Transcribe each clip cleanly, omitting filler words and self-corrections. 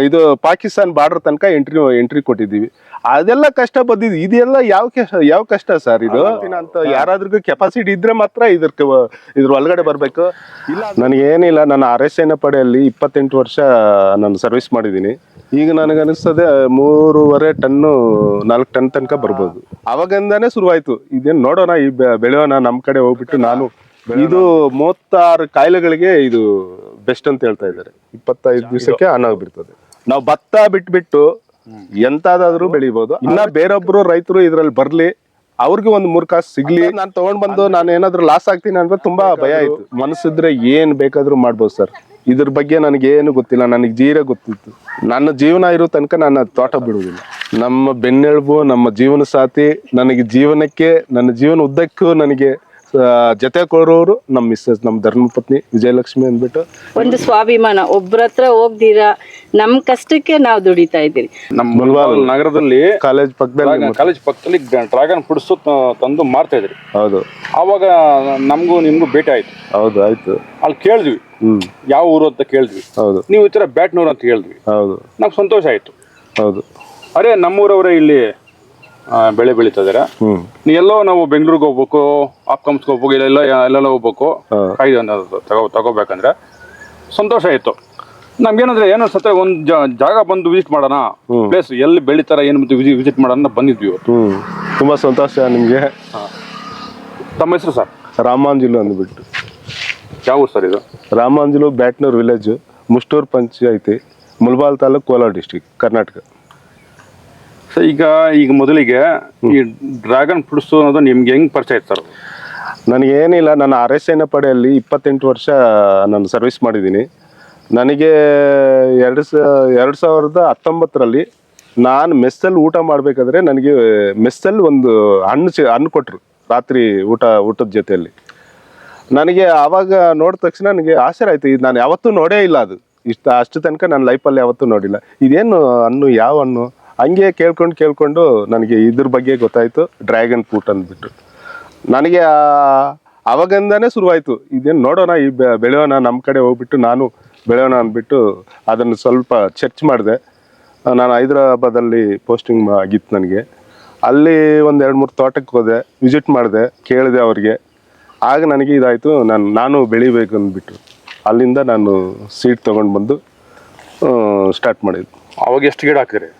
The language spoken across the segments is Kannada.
ಇದು ಪಾಕಿಸ್ತಾನ್ ಬಾರ್ಡರ್ ತನಕ ಎಂಟ್ರಿ ಕೊಟ್ಟಿದ್ದೀವಿ. ಅದೆಲ್ಲ ಕಷ್ಟ ಬಂದಿದ್ದು. ಇದೆಲ್ಲ ಯಾವ ಕಷ್ಟ ಸರ್ ಇದು ಅಂತ? ಯಾರಾದ್ರಿಗೂ ಕೆಪಾಸಿಟಿ ಇದ್ರೆ ಮಾತ್ರ ಇದ್ರ ಒಳಗಡೆ ಬರ್ಬೇಕು. ಇಲ್ಲ ನನಗೇನಿಲ್ಲ, ನನ್ನ ಅರೆಸೇನಾ ಪಡೆಯಲ್ಲಿ 28 ವರ್ಷ ನಾನು ಸರ್ವಿಸ್ ಮಾಡಿದ್ದೀನಿ. ಈಗ ನನಗನ್ನಿಸ್ತದೆ 3.5 ಟನ್ನು 4 ಟನ್ ತನಕ ಬರ್ಬೋದು. ಅವಾಗಿಂದಾನೇ ಶುರುವಾಯ್ತು. ಇದೇನು ನೋಡೋಣ, ಈ ಬೆಳೆಯೋಣ ನಮ್ಮ ಕಡೆ ಹೋಗ್ಬಿಟ್ಟು. ನಾನು ಇದು 36 ಕಾಯಿಲೆಗಳಿಗೆ ಇದು ಬೆಸ್ಟ್ ಅಂತ ಹೇಳ್ತಾ ಇದ್ದಾರೆ. 25 ದಿವಸಕ್ಕೆ ಆನ್ ಆಗ್ಬಿಡ್ತದೆ. ನಾವು ಭತ್ತ ಬಿಟ್ಬಿಟ್ಟು ಎಂತಾದ್ರೂ ಬೆಳಿಬಹುದು. ಇನ್ನ ಬೇರೊಬ್ರು ರೈತರು ಇದ್ರಲ್ಲಿ ಬರ್ಲಿ, ಅವ್ರಿಗೆ ಒಂದು 3 ಕಾಸು ಸಿಗ್ಲಿ. ನಾನು ತಗೊಂಡ್ ಬಂದು ನಾನು ಏನಾದ್ರು ಲಾಸ್ ಆಗ್ತೀನಿ ಅಂದ್ರೆ ತುಂಬಾ ಭಯ ಆಯ್ತು. ಮನಸ್ಸಿದ್ರೆ ಏನ್ ಬೇಕಾದ್ರೂ ಮಾಡ್ಬೋದು ಸರ್. ಇದ್ರ ಬಗ್ಗೆ ನನಗೇನು ಗೊತ್ತಿಲ್ಲ, ನನಗೆ ಜೀರ ಗೊತ್ತಿತ್ತು. ನನ್ನ ಜೀವನ ಇರೋ ತನಕ ನಾನು ತೋಟ ಬಿಡುವುದಿಲ್ಲ. ನಮ್ಮ ಬೆನ್ನೆಲುಬು, ನಮ್ಮ ಜೀವನ ಸಾಥಿ, ನನಗೆ ಜೀವನಕ್ಕೆ, ನನ್ನ ಜೀವನ ಉದ್ದಕ್ಕೂ ನನಗೆ ಜೊತೆ ಕೊಡೋರು ನಮ್ಮ ಮಿಸ್ಸಸ್, ನಮ್ಮ ಧರ್ಮಪತ್ನಿ ವಿಜಯಲಕ್ಷ್ಮಿ ಅಂದ್ಬಿಟ್ಟು. ಒಂದು ಸ್ವಾಭಿಮಾನ, ಒಬ್ರ ಹತ್ರ ಹೋಗ್ದಿರಾ ನಮ್ ಕಷ್ಟಕ್ಕೆ ನಾವು ದುಡಿತಾ ಇದ್ದೀರಿ. ನಮ್ಮ ಮುಲ್ಬಾಲ್ ನಗರದಲ್ಲಿ ಕಾಲೇಜ್ ಪಕ್ಕದಲ್ಲಿ ಡ್ರ್ಯಾಗನ್ ಫ್ರೂಟ್ಸ್ ತಂದು ಮಾರ್ತಾ ಇದ್ರಿ. ಹೌದು. ಅವಾಗ ನಮಗೂ ನಿಮ್ಗೂ ಭೇಟಿ ಆಯ್ತು. ಹೌದು, ಆಯ್ತು. ಅಲ್ಲಿ ಕೇಳಿದ್ವಿ ಯಾವ ಊರು ಅಂತ ಕೇಳಿದ್ವಿ. ಹೌದು. ನೀವು ಈ ತರ ಬ್ಯಾಟ್ನೂರು ಅಂತ ಹೇಳಿದ್ವಿ. ಹೌದು. ನಮ್ಗೆ ಸಂತೋಷ ಆಯ್ತು. ಹೌದು. ಅರೆ ನಮ್ಮೂರವರೇ ಇಲ್ಲಿ ಬೆಳೆ ಬೆಳೀತಾ ಇದಾರೆ. ನೀ ಎಲ್ಲೋ ನಾವು ಬೆಂಗಳೂರಿಗೆ ಹೋಗ್ಬೇಕು, ಆಪ್ಕಮ್ಸ್ಗೆ ಹೋಗ್ಬೇಕು, ಎಲ್ಲೆಲ್ಲ ಹೋಗ್ಬೇಕು, ತಗೋಬೇಕಂದ್ರೆ ಸಂತೋಷ ಆಯ್ತು. ನಮ್ಗೇನಂದ್ರೆ ಏನೋ ಸತ್ತ ಒಂದು ಜಾಗ ಬಂದು ವಿಸಿಟ್ ಮಾಡೋಣ, ಪ್ಲೇಸ್ ಎಲ್ಲಿ ಬೆಳಿತಾರ ಏನು ವಿಸಿಟ್ ಮಾಡೋಣ ಬಂದಿದ್ವಿ. ತುಂಬಾ ಸಂತೋಷ ನಿಮ್ಗೆ. ತಮ್ಮ ಹೆಸರು ಸರ್? ರಾಮಾಂಜುಲು ಅಂದ್ಬಿಟ್ಟು. ಯಾವ ಊರು ಸರ್ ಇದು? ರಾಮಾಂಜುಲು, ಬ್ಯಾಟ್ನೂರ್ ವಿಲೇಜ್, ಮುಷ್ಟೂರ್ ಪಂಚಾಯತಿ, ಮುಲ್ಬಾಲ್ ತಾಲೂಕು, ಕೋಲಾರ ಡಿಸ್ಟಿಕ್, ಕರ್ನಾಟಕ. ಸರ್ ಈಗ ಮೊದಲಿಗೆ ಈ ಡ್ರ್ಯಾಗನ್ ಫ್ರೂಟ್ಸ್ ಅನ್ನೋದು ನಿಮ್ಗೆ ಹೆಂಗ್ ಪರಿಚಯ ಆಯ್ತು ಸರ್? ನನಗೇನಿಲ್ಲ, ನನ್ನ ಅರೆಸೇನಾ ಪಡೆಯಲ್ಲಿ 28 ವರ್ಷ ನಾನು ಸರ್ವಿಸ್ ಮಾಡಿದ್ದೀನಿ. ನನಗೆ 2019ರಲ್ಲಿ ನಾನು ಮೆಸ್ಸಲ್ಲಿ ಊಟ ಮಾಡಬೇಕಾದ್ರೆ ನನಗೆ ಮೆಸ್ಸಲ್ಲಿ ಒಂದು ಹಣ್ಣು ಕೊಟ್ಟರು ರಾತ್ರಿ ಊಟದ ಜೊತೆಯಲ್ಲಿ. ನನಗೆ ಆವಾಗ ನೋಡಿದ ತಕ್ಷಣ ನನಗೆ ಆಶ್ಚರ್ಯ ಆಯ್ತು. ಇದು ನಾನು ಯಾವತ್ತೂ ನೋಡೇ ಇಲ್ಲ. ಅದು ಅಷ್ಟು ತನಕ ನನ್ನ ಲೈಫಲ್ಲಿ ಯಾವತ್ತೂ ನೋಡಿಲ್ಲ. ಇದೇನು ಹಣ್ಣು, ಯಾವ ಹಣ್ಣು? ಹಂಗೆ ಕೇಳ್ಕೊಂಡು ನನಗೆ ಇದ್ರ ಬಗ್ಗೆ ಗೊತ್ತಾಯ್ತು, ಡ್ರ್ಯಾಗನ್ ಫ್ರೂಟ್ ಅಂದ್ಬಿಟ್ಟು. ನನಗೆ ಅವಾಗಿಂದಾನೇ ಶುರುವಾಯಿತು. ಇದೇನು ನೋಡೋಣ, ಈ ಬೆಳೆಯೋಣ, ನಮ್ಮ ಕಡೆ ಹೋಗ್ಬಿಟ್ಟು ನಾನು ಬೆಳೆಯೋಣ ಅಂದ್ಬಿಟ್ಟು ಅದನ್ನು ಸ್ವಲ್ಪ ಚರ್ಚ್ ಮಾಡಿದೆ. ನಾನು ಹೈದರಾಬಾದಲ್ಲಿ ಪೋಸ್ಟಿಂಗ್ ಆಗಿತ್ತು ನನಗೆ. ಅಲ್ಲಿ ಒಂದು 2-3 ತೋಟಕ್ಕೆ ಹೋದೆ, ವಿಸಿಟ್ ಮಾಡಿದೆ, ಕೇಳಿದೆ ಅವ್ರಿಗೆ. ಆಗ ನನಗೆ ಇದಾಯಿತು, ನಾನು ಬೆಳಿಬೇಕು ಅಂದ್ಬಿಟ್ಟು ಅಲ್ಲಿಂದ ನಾನು ಸೀಡ್ ತೊಗೊಂಡು ಬಂದು ಸ್ಟಾರ್ಟ್ ಮಾಡಿದ್ದು. ಅವಾಗ ಎಷ್ಟು ಗಿಡ ಹಾಕಿದ್ರಿ?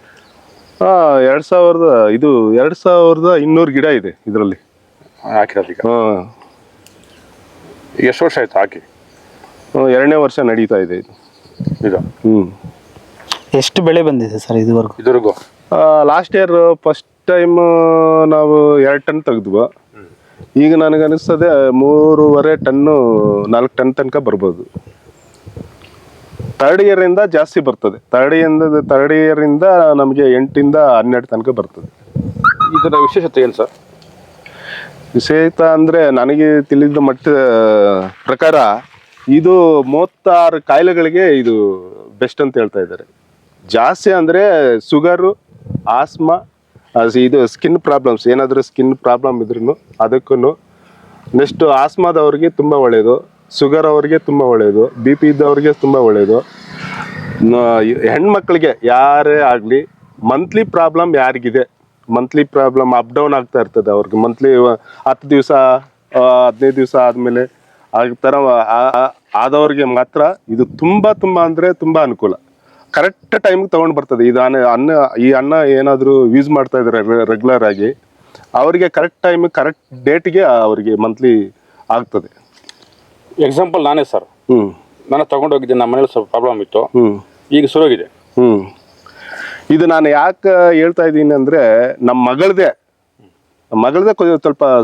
2200 ಗಿಡ ಇದೆ ಇದರಲ್ಲಿ ಹಾಕಿರೋದು. ಈಗ ಎಷ್ಟು ವರ್ಷ ಆಯ್ತು ಹಾಕಿ? 2ನೇ ವರ್ಷ ನಡೀತಾ ಇದೆ ಇದು. ಎಷ್ಟು ಬೆಳೆ ಬಂದಿದೆ ಸರ್ ಇದುವರೆಗೂ? ಲಾಸ್ಟ್ ಇಯರ್ ಫಸ್ಟ್ ಟೈಮ್ ನಾವು 2 ಟನ್ ತೆಗೆದ್ವು. ಈಗ ನನಗನ್ನಿಸ್ತದೆ 3.5 ಟನ್ನು 4 ಟನ್ ತನಕ ಬರ್ಬೋದು. ಥರ್ಡ್ ಇಯರಿಂದ ಜಾಸ್ತಿ ಬರ್ತದೆ. ಥರ್ಡ್ ಇಯರಿಂದ ನಮಗೆ 8ರಿಂದ 12 ತನಕ ಬರ್ತದೆ. ಇದರ ವಿಶೇಷತೆ ಏನು ಸರ್? ವಿಶೇಷ ಅಂದರೆ ನನಗೆ ತಿಳಿದ ಪ್ರಕಾರ ಇದು 36 ಕಾಯಿಲೆಗಳಿಗೆ ಇದು ಬೆಸ್ಟ್ ಅಂತ ಹೇಳ್ತಾ ಇದ್ದಾರೆ. ಜಾಸ್ತಿ ಅಂದರೆ ಶುಗರು, ಆಸ್ಮಾ, ಇದು ಸ್ಕಿನ್ ಪ್ರಾಬ್ಲಮ್ಸ್, ಏನಾದರೂ ಸ್ಕಿನ್ ಪ್ರಾಬ್ಲಮ್ ಇದ್ರೂ ಅದಕ್ಕೂ. ನೆಕ್ಸ್ಟು ಆಸ್ಮಾದವ್ರಿಗೆ ತುಂಬ ಒಳ್ಳೆಯದು, ಶುಗರ್ ಅವ್ರಿಗೆ ತುಂಬ ಒಳ್ಳೆಯದು, BP ಇದ್ದವ್ರಿಗೆ ತುಂಬ ಒಳ್ಳೆಯದು. ಹೆಣ್ಮಕ್ಳಿಗೆ ಯಾರೇ ಆಗಲಿ ಮಂತ್ಲಿ ಪ್ರಾಬ್ಲಮ್ ಯಾರಿಗಿದೆ, ಮಂತ್ಲಿ ಪ್ರಾಬ್ಲಮ್ ಅಪ್ ಡೌನ್ ಆಗ್ತಾ ಇರ್ತದೆ ಅವ್ರಿಗೆ, ಮಂತ್ಲಿ 10 ದಿವಸ 15 ದಿವಸ ಆದಮೇಲೆ ಆ ಥರ ಆದವ್ರಿಗೆ ಮಾತ್ರ ಇದು ತುಂಬ ಅಂದರೆ ತುಂಬ ಅನುಕೂಲ. ಕರೆಕ್ಟ್ ಟೈಮಿಗೆ ತೊಗೊಂಡು ಬರ್ತದೆ. ಇದು ಈ ಅನ್ನ ಏನಾದರೂ ಯೂಸ್ ಮಾಡ್ತಾ ಇದ್ದಾರೆ ರೆಗ್ಯುಲರ್ ಆಗಿ, ಅವರಿಗೆ ಕರೆಕ್ಟ್ ಟೈಮಿಗೆ ಕರೆಕ್ಟ್ ಡೇಟಿಗೆ ಅವರಿಗೆ ಮಂತ್ಲಿ ಆಗ್ತದೆ. ಎಕ್ಸಾಂಪಲ್ ನಾನೇ ಸರ್, ನಾನು ತಗೊಂಡೋಗಿದ್ದೆ, ನಮ್ಮ ಮನೇಲಿ ಸ್ವಲ್ಪ ಪ್ರಾಬ್ಲಮ್ ಇತ್ತು, ಈಗ ಶುರುವಾಗಿದೆ. ಇದು ನಾನು ಯಾಕೆ ಹೇಳ್ತಾ ಇದ್ದೀನಿ ಅಂದರೆ, ನಮ್ಮ ಮಗಳದೇ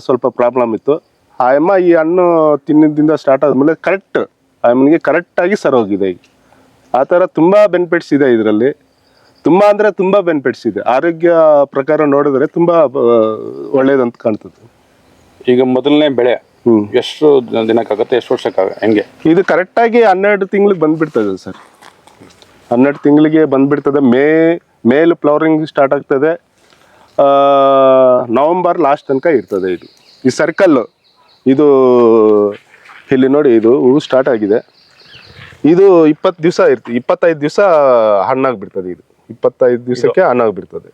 ಸ್ವಲ್ಪ ಪ್ರಾಬ್ಲಮ್ ಇತ್ತು. ಆ ಅಮ್ಮ ಈ ಹಣ್ಣು ತಿನ್ನೋದ್ರಿಂದ ಸ್ಟಾರ್ಟ್ ಆದಮೇಲೆ ಅಮ್ಮನಿಗೆ ಕರೆಕ್ಟಾಗಿ ಸರೋಗಿದೆ. ಈಗ ಆ ಥರ ತುಂಬ ಬೆನಿಫಿಟ್ಸ್ ಇದೆ ಇದರಲ್ಲಿ. ತುಂಬ ಬೆನಿಫಿಟ್ಸ್ ಇದೆ. ಆರೋಗ್ಯ ಪ್ರಕಾರ ನೋಡಿದ್ರೆ ತುಂಬ ಒಳ್ಳೇದಂತ ಕಾಣ್ತದೆ. ಈಗ ಮೊದಲನೇ ಬೆಳೆ ಎಷ್ಟು ದಿನಕ್ಕಾಗುತ್ತೆ, ಎಷ್ಟು ವರ್ಷಕ್ಕಾಗುತ್ತೆ, ಹೆಂಗೆ? ಇದು ಕರೆಕ್ಟಾಗಿ 12 ತಿಂಗಳಿಗೆ ಬಂದ್ಬಿಡ್ತದೆ ಸರ್. 12 ತಿಂಗಳಿಗೆ ಬಂದ್ಬಿಡ್ತದೆ. ಮೇಲ್ ಫ್ಲವರಿಂಗ್ ಸ್ಟಾರ್ಟ್ ಆಗ್ತದೆ, ನವಂಬರ್ ಲಾಸ್ಟ್ ತನಕ ಇರ್ತದೆ. ಈ ಸರ್ಕಲ್ಲು ಇದು ಇಲ್ಲಿ ನೋಡಿ, ಇದು ಹೂವು ಸ್ಟಾರ್ಟ್ ಆಗಿದೆ. ಇದು 20 ದಿವಸ ಇರ್ತದೆ, 25 ದಿವಸ ಹಣ್ಣಾಗ್ಬಿಡ್ತದೆ. ಇದು 25 ದಿವಸಕ್ಕೆ ಹಣ್ಣಾಗ್ಬಿಡ್ತದೆ.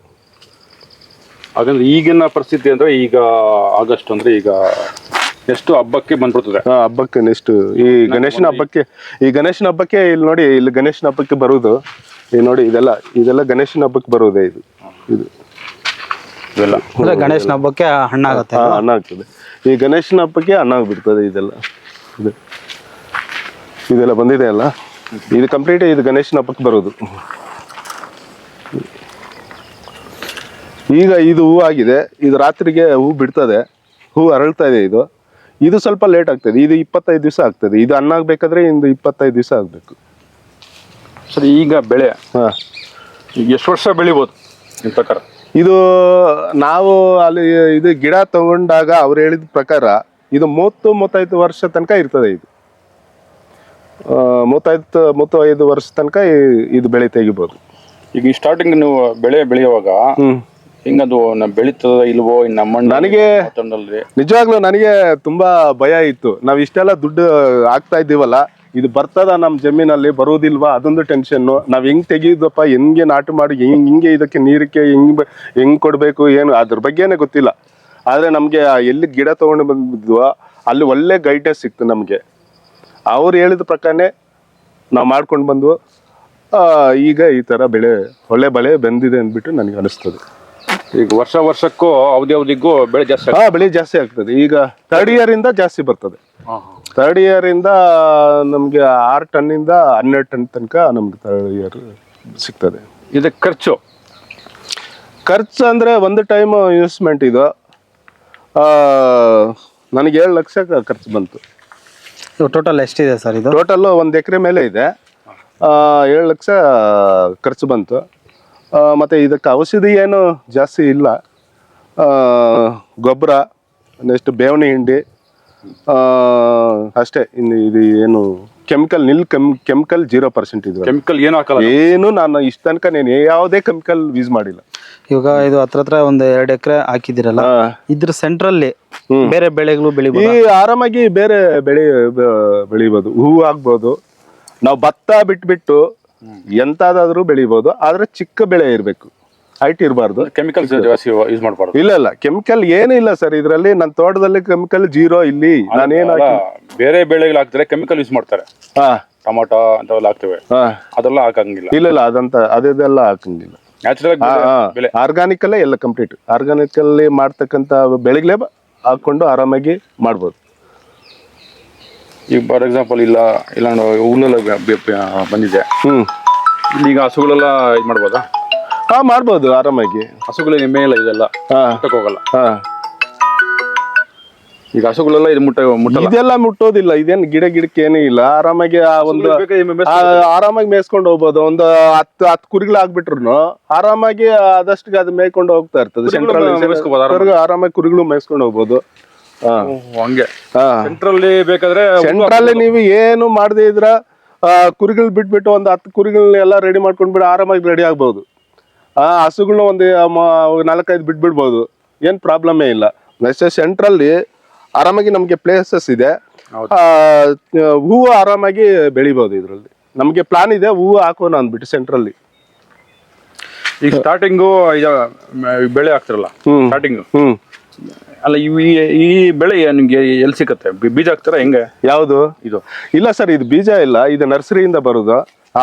ಹಾಗಂದ್ರೆ ಈಗಿನ ಪರಿಸ್ಥಿತಿ ಅಂದ್ರೆ ಈಗ ಆಗಸ್ಟ್ ಅಂದ್ರೆ ಈಗ ಎಷ್ಟು ಹಬ್ಬಕ್ಕೆ ಬಂದ್ಬಿಡ್ತದೆ. ಹಬ್ಬಕ್ಕೆ ನೆಕ್ಸ್ಟ್ ಈ ಗಣೇಶನ ಹಬ್ಬಕ್ಕೆ ಇಲ್ಲಿ ನೋಡಿ, ಇಲ್ಲಿ ಗಣೇಶನ ಹಬ್ಬಕ್ಕೆ ಬರುವುದು ಈ ನೋಡಿ, ಇದೆಲ್ಲ ಗಣೇಶನ ಹಬ್ಬಕ್ಕೆ ಬರುವುದೇ ಇದು ಇವೆಲ್ಲ. ಅಂದ್ರೆ ಗಣೇಶನ ಹಬ್ಬಕ್ಕೆ ಹಣ್ಣಾಗುತ್ತೆ. ಹಣ್ಣಾಗ್ತದೆ. ಈ ಗಣೇಶನ ಹಬ್ಬಕ್ಕೆ ಹಣ್ಣಾಗ್ಬಿಡ್ತದೆ. ಇದೆಲ್ಲ ಬಂದಿದೆ ಅಲ್ಲ, ಇದು ಕಂಪ್ಲೀಟ್ ಇದು ಗಣೇಶನ ಹಬ್ಬಕ್ಕೆ ಬರೋದು. ಈಗ ಇದು ಹೂ ಆಗಿದೆ, ಇದು ರಾತ್ರಿಗೆ ಹೂ ಬಿಡ್ತದೆ, ಹೂ ಅರಳ್ತಾ ಇದೆ. ಇದು ಸ್ವಲ್ಪ ಲೇಟ್ ಆಗ್ತದೆ. ಇದು 25 ದಿವಸ ಆಗ್ತದೆ. ಇದು ಹಣ್ಣಾಗ್ಬೇಕಾದ್ರೆ ಇಂದು 25 ದಿವಸ ಆಗ್ಬೇಕು. ಸರಿ, ಈಗ ಬೆಳೆ ಎಷ್ಟು ವರ್ಷ ಬೆಳಿಬೋದು ನಿಮ್ಮ ಪ್ರಕಾರ? ಇದು ನಾವು ಅಲ್ಲಿ ಇದು ಗಿಡ ತಗೊಂಡಾಗ ಅವ್ರು ಹೇಳಿದ ಪ್ರಕಾರ ಇದು 30-35 ವರ್ಷ ತನಕ ಇರ್ತದೆ. ಇದು 35 ವರ್ಷ ತನಕ ಇದು ಬೆಳೆ ತೆಗಿಬೋದು. ಈಗ ಈ ಸ್ಟಾರ್ಟಿಂಗ್ ನೀವು ಬೆಳೆ ಬೆಳೆಯುವಾಗ ಹಿಂಗದು ಬೆಳೀತದ ಇಲ್ವೋ ನನಗೆ ನಿಜವಾಗ್ಲೂ ನನಗೆ ತುಂಬಾ ಭಯ ಇತ್ತು. ನಾವ್ ಇಷ್ಟೆಲ್ಲ ದುಡ್ಡು ಹಾಕ್ತಾ ಇದ್ದೀವಲ್ಲ, ಇದು ಬರ್ತದ ನಮ್ ಜಮೀನಲ್ಲಿ ಬರೋದಿಲ್ವಾ ಅದೊಂದು ಟೆನ್ಷನ್. ನಾವ್ ಹೆಂಗ್ ತೆಗಿದಪ್ಪ, ಹೆಂಗೆ ನಾಟು ಮಾಡಿ ಹಿಂಗೆ ಇದಕ್ಕೆ ನೀರಕ್ಕೆ ಹೆಂಗ್ ಕೊಡ್ಬೇಕು ಏನು ಅದ್ರ ಬಗ್ಗೆನೇ ಗೊತ್ತಿಲ್ಲ. ಆದ್ರೆ ನಮ್ಗೆ ಎಲ್ಲಿ ಗಿಡ ತಗೊಂಡು ಬಂದಿದ್ವೋ ಅಲ್ಲಿ ಒಳ್ಳೆ ಗೈಡೆನ್ಸ್ ಸಿಕ್ತು ನಮ್ಗೆ. ಅವ್ರು ಹೇಳಿದ ಪ್ರಕಾರನೇ ನಾವು ಮಾಡ್ಕೊಂಡು ಬಂದ್ವು. ಈಗ ಈ ತರ ಒಳ್ಳೆ ಬೆಳೆ ಬಂದಿದೆ ಅಂದ್ಬಿಟ್ಟು ನನಗೆ ಅನಿಸ್ತದೆ. ಈಗ ವರ್ಷಕ್ಕೂ ಅವಧಿಗೂ ಬೆಳೆ ಜಾಸ್ತಿ ಬೆಳೆ ಜಾಸ್ತಿ ಆಗ್ತದೆ. ಈಗ 3rd ಇಯರ್ ಇಂದ ಜಾಸ್ತಿ ಬರ್ತದೆ. 3rd ಇಯರ್ ಇಂದ ನಮ್ಗೆ 6 ಟನ್ನಿಂದ 12 ಟನ್ ತನಕ ನಮ್ಗೆ 3rd ಇಯರ್ ಸಿಗ್ತದೆ. ಇದಕ್ಕೆ ಖರ್ಚು ಅಂದ್ರೆ ಒಂದು ಟೈಮ್ ಇನ್ವೆಸ್ಟ್ಮೆಂಟ್ ಇದು. ನನಗೆ 7 ಲಕ್ಷ ಖರ್ಚು ಬಂತು. ಟೋಟಲ್ ಎಷ್ಟಿದೆ ಸರ್ ಇದು? ಟೋಟಲ್ 1 ಎಕರೆ ಮೇಲೆ ಇದೆ. 7 ಲಕ್ಷ ಖರ್ಚು ಬಂತು. ಮತ್ತೆ ಇದಕ್ಕೆ ಔಷಧಿ ಏನು ಜಾಸ್ತಿ ಇಲ್ಲ. ಗೊಬ್ಬರ, ನೆಕ್ಸ್ಟ್ ಬೇವಣಿ ಹಿಂಡಿ ಅಷ್ಟೇ. ಇನ್ನು ಇದು ಏನು ಕೆಮಿಕಲ್ ಕೆಮಿಕಲ್ 0% ಇದು. ಕೆಮಿಕಲ್ ಏನು ಹಾಕಲ್ಲ. ಏನು ನಾನು ಇಷ್ಟ ತನಕ ನಾನು ಯಾವುದೇ ಕೆಮಿಕಲ್ ಯೂಸ್ ಮಾಡಿಲ್ಲ. ಇವಾಗ ಇದು ಹತ್ರ ಒಂದು 2 ಎಕರೆ ಹಾಕಿದಿರಲ್ಲ, ಇದ್ರ ಸೆಂಟ್ರಲ್ಲಿ ಬೇರೆ ಬೆಳೆಗಳು ಬೆಳಿಬೋದು. ಆರಾಮಾಗಿ ಬೇರೆ ಬೆಳೆ ಬೆಳಿಬೋದು. ಹೂವು ಆಗ್ಬೋದು. ನಾವು ಭತ್ತ ಬಿಟ್ಬಿಟ್ಟು ಎಂತಾದ್ರೂ ಬೆಳಿಬೋದು. ಆದ್ರೆ ಚಿಕ್ಕ ಬೆಳೆ ಇರ್ಬೇಕು, ಹೈಟ್ ಇರಬಾರ್ದು. ಕೆಮಿಕಲ್ಸ್ ಯೂಸ್ ಮಾಡಬಾರ್ದು. ಇಲ್ಲ ಕೆಮಿಕಲ್ ಏನು ಇಲ್ಲ ಸರ್ ಇದರಲ್ಲಿ. ನನ್ನ ತೋಟದಲ್ಲಿ ಕೆಮಿಕಲ್ 0 ಇಲ್ಲಿ. ನಾನೇನು ಬೇರೆ ಬೆಳೆಗಳು ಹಾಕ್ತಾರೆ ಕೆಮಿಕಲ್ ಯೂಸ್ ಮಾಡ್ತಾರೆ. ಟೊಮೊಟೊ ಅಂತೆಲ್ಲ ಹಾಕ್ತೇವೆ, ಅದೆಲ್ಲ ಹಾಕಂಗಿಲ್ಲ. ಇಲ್ಲ ಅದೆಲ್ಲ ಹಾಕಂಗಿಲ್ಲ. ನ್ಯಾಚುರಲ್ ಆರ್ಗಾನಿಕ್ ಅಲ್ಲೇ ಎಲ್ಲ ಕಂಪ್ಲೀಟ್. ಆರ್ಗಾನಿಕ್ ಅಲ್ಲಿ ಮಾಡ್ತಕ್ಕಂತ ಬೆಳೆಗಳೇ ಹಾಕೊಂಡು ಆರಾಮಾಗಿ ಮಾಡ್ಬೋದು. ಈಗ ಫಾರ್ ಎಕ್ಸಾಂಪಲ್ ಇಲ್ಲ ಹುಲ್ಲೆಲ್ಲ ಬಂದಿದೆ, ಈಗ ಹಸುಗಳೆಲ್ಲ ಇದು ಮಾಡ್ಬೋದಾ? ಮಾಡ್ಬೋದು ಆರಾಮಾಗಿ. ಹಸುಗಳ ಎಮ್ಮೆ ಎಲ್ಲ ಇದೆಲ್ಲ ಹೋಗಲ್ಲ. ಈಗ ಹಸುಗಳೆಲ್ಲ ಇದು ಇದೆಲ್ಲ ಮುಟ್ಟೋದಿಲ್ಲ. ಇದೇನು ಗಿಡಕ್ಕೆ ಏನೂ ಇಲ್ಲ. ಆರಾಮಾಗಿ ಆರಾಮಾಗಿ ಮೇಯ್ಸ್ಕೊಂಡು ಹೋಗ್ಬೋದು. ಒಂದು 10 ಕುರಿಗಳು ಆಗ್ಬಿಟ್ರು ಆರಾಮಾಗಿ ಆದಷ್ಟು ಅದು ಮೇಯ್ಕೊಂಡು ಹೋಗ್ತಾ ಇರ್ತದೆ. ಆರಾಮಾಗಿ ಕುರಿಗಳು ಮೇಯ್ಸ್ಕೊಂಡು ಹೋಗ್ಬೋದು. ಹಂಗೆ ಸೆಂಟ್ರಲ್ಲಿ ಬೇಕಾದ್ರೆ ಸೆಂಟ್ರಲ್ಲಿ ನೀವು ಏನು ಮಾಡದೇ ಇದ್ರ ಕುರಿಗಳು ಬಿಟ್ಬಿಟ್ಟು ಒಂದು 10 ಕುರಿಗಳನ್ನೆಲ್ಲ ರೆಡಿ ಮಾಡ್ಕೊಂಡ್ಬಿಟ್ಟು ಆರಾಮಾಗಿ ರೆಡಿ ಆಗ್ಬಹುದು. ಹಸುಗಳನ್ನ ಒಂದು 4-5 ಬಿಟ್ಬಿಡ್ಬೋದು, ಏನ್ ಪ್ರಾಬ್ಲಮೇ ಇಲ್ಲ. ಸೆಂಟ್ರಲ್ಲಿ ಆರಾಮಾಗಿ ನಮ್ಗೆ ಪ್ಲೇಸಸ್ ಇದೆ. ಹೂವು ಆರಾಮಾಗಿ ಬೆಳಿಬಹುದು. ಇದ್ರಲ್ಲಿ ನಮ್ಗೆ ಪ್ಲಾನ್ ಇದೆ, ಹೂವು ಹಾಕೋಣ ಅಂದ್ಬಿಟ್ಟು ಸೆಂಟ್ರಲ್ಲಿ. ಈಗ ಸ್ಟಾರ್ಟಿಂಗು ಬೆಳೆ ಹಾಕ್ತಿರಲ್ಲ, ಸ್ಟಾರ್ಟಿಂಗ್ ಅಲ್ಲ ಈ ಬೆಳೆ ನಿಮ್ಗೆ ಎಲ್ಲಿ ಸಿಕ್ಕತ್ತೆ? ಬೀಜ ಹಾಕ್ತಾರ ಹೆಂಗೆ? ಯಾವುದು ಇದು? ಇಲ್ಲ ಸರ್, ಇದು ಬೀಜ ಇಲ್ಲ, ಇದು ನರ್ಸರಿಯಿಂದ ಬರುದು.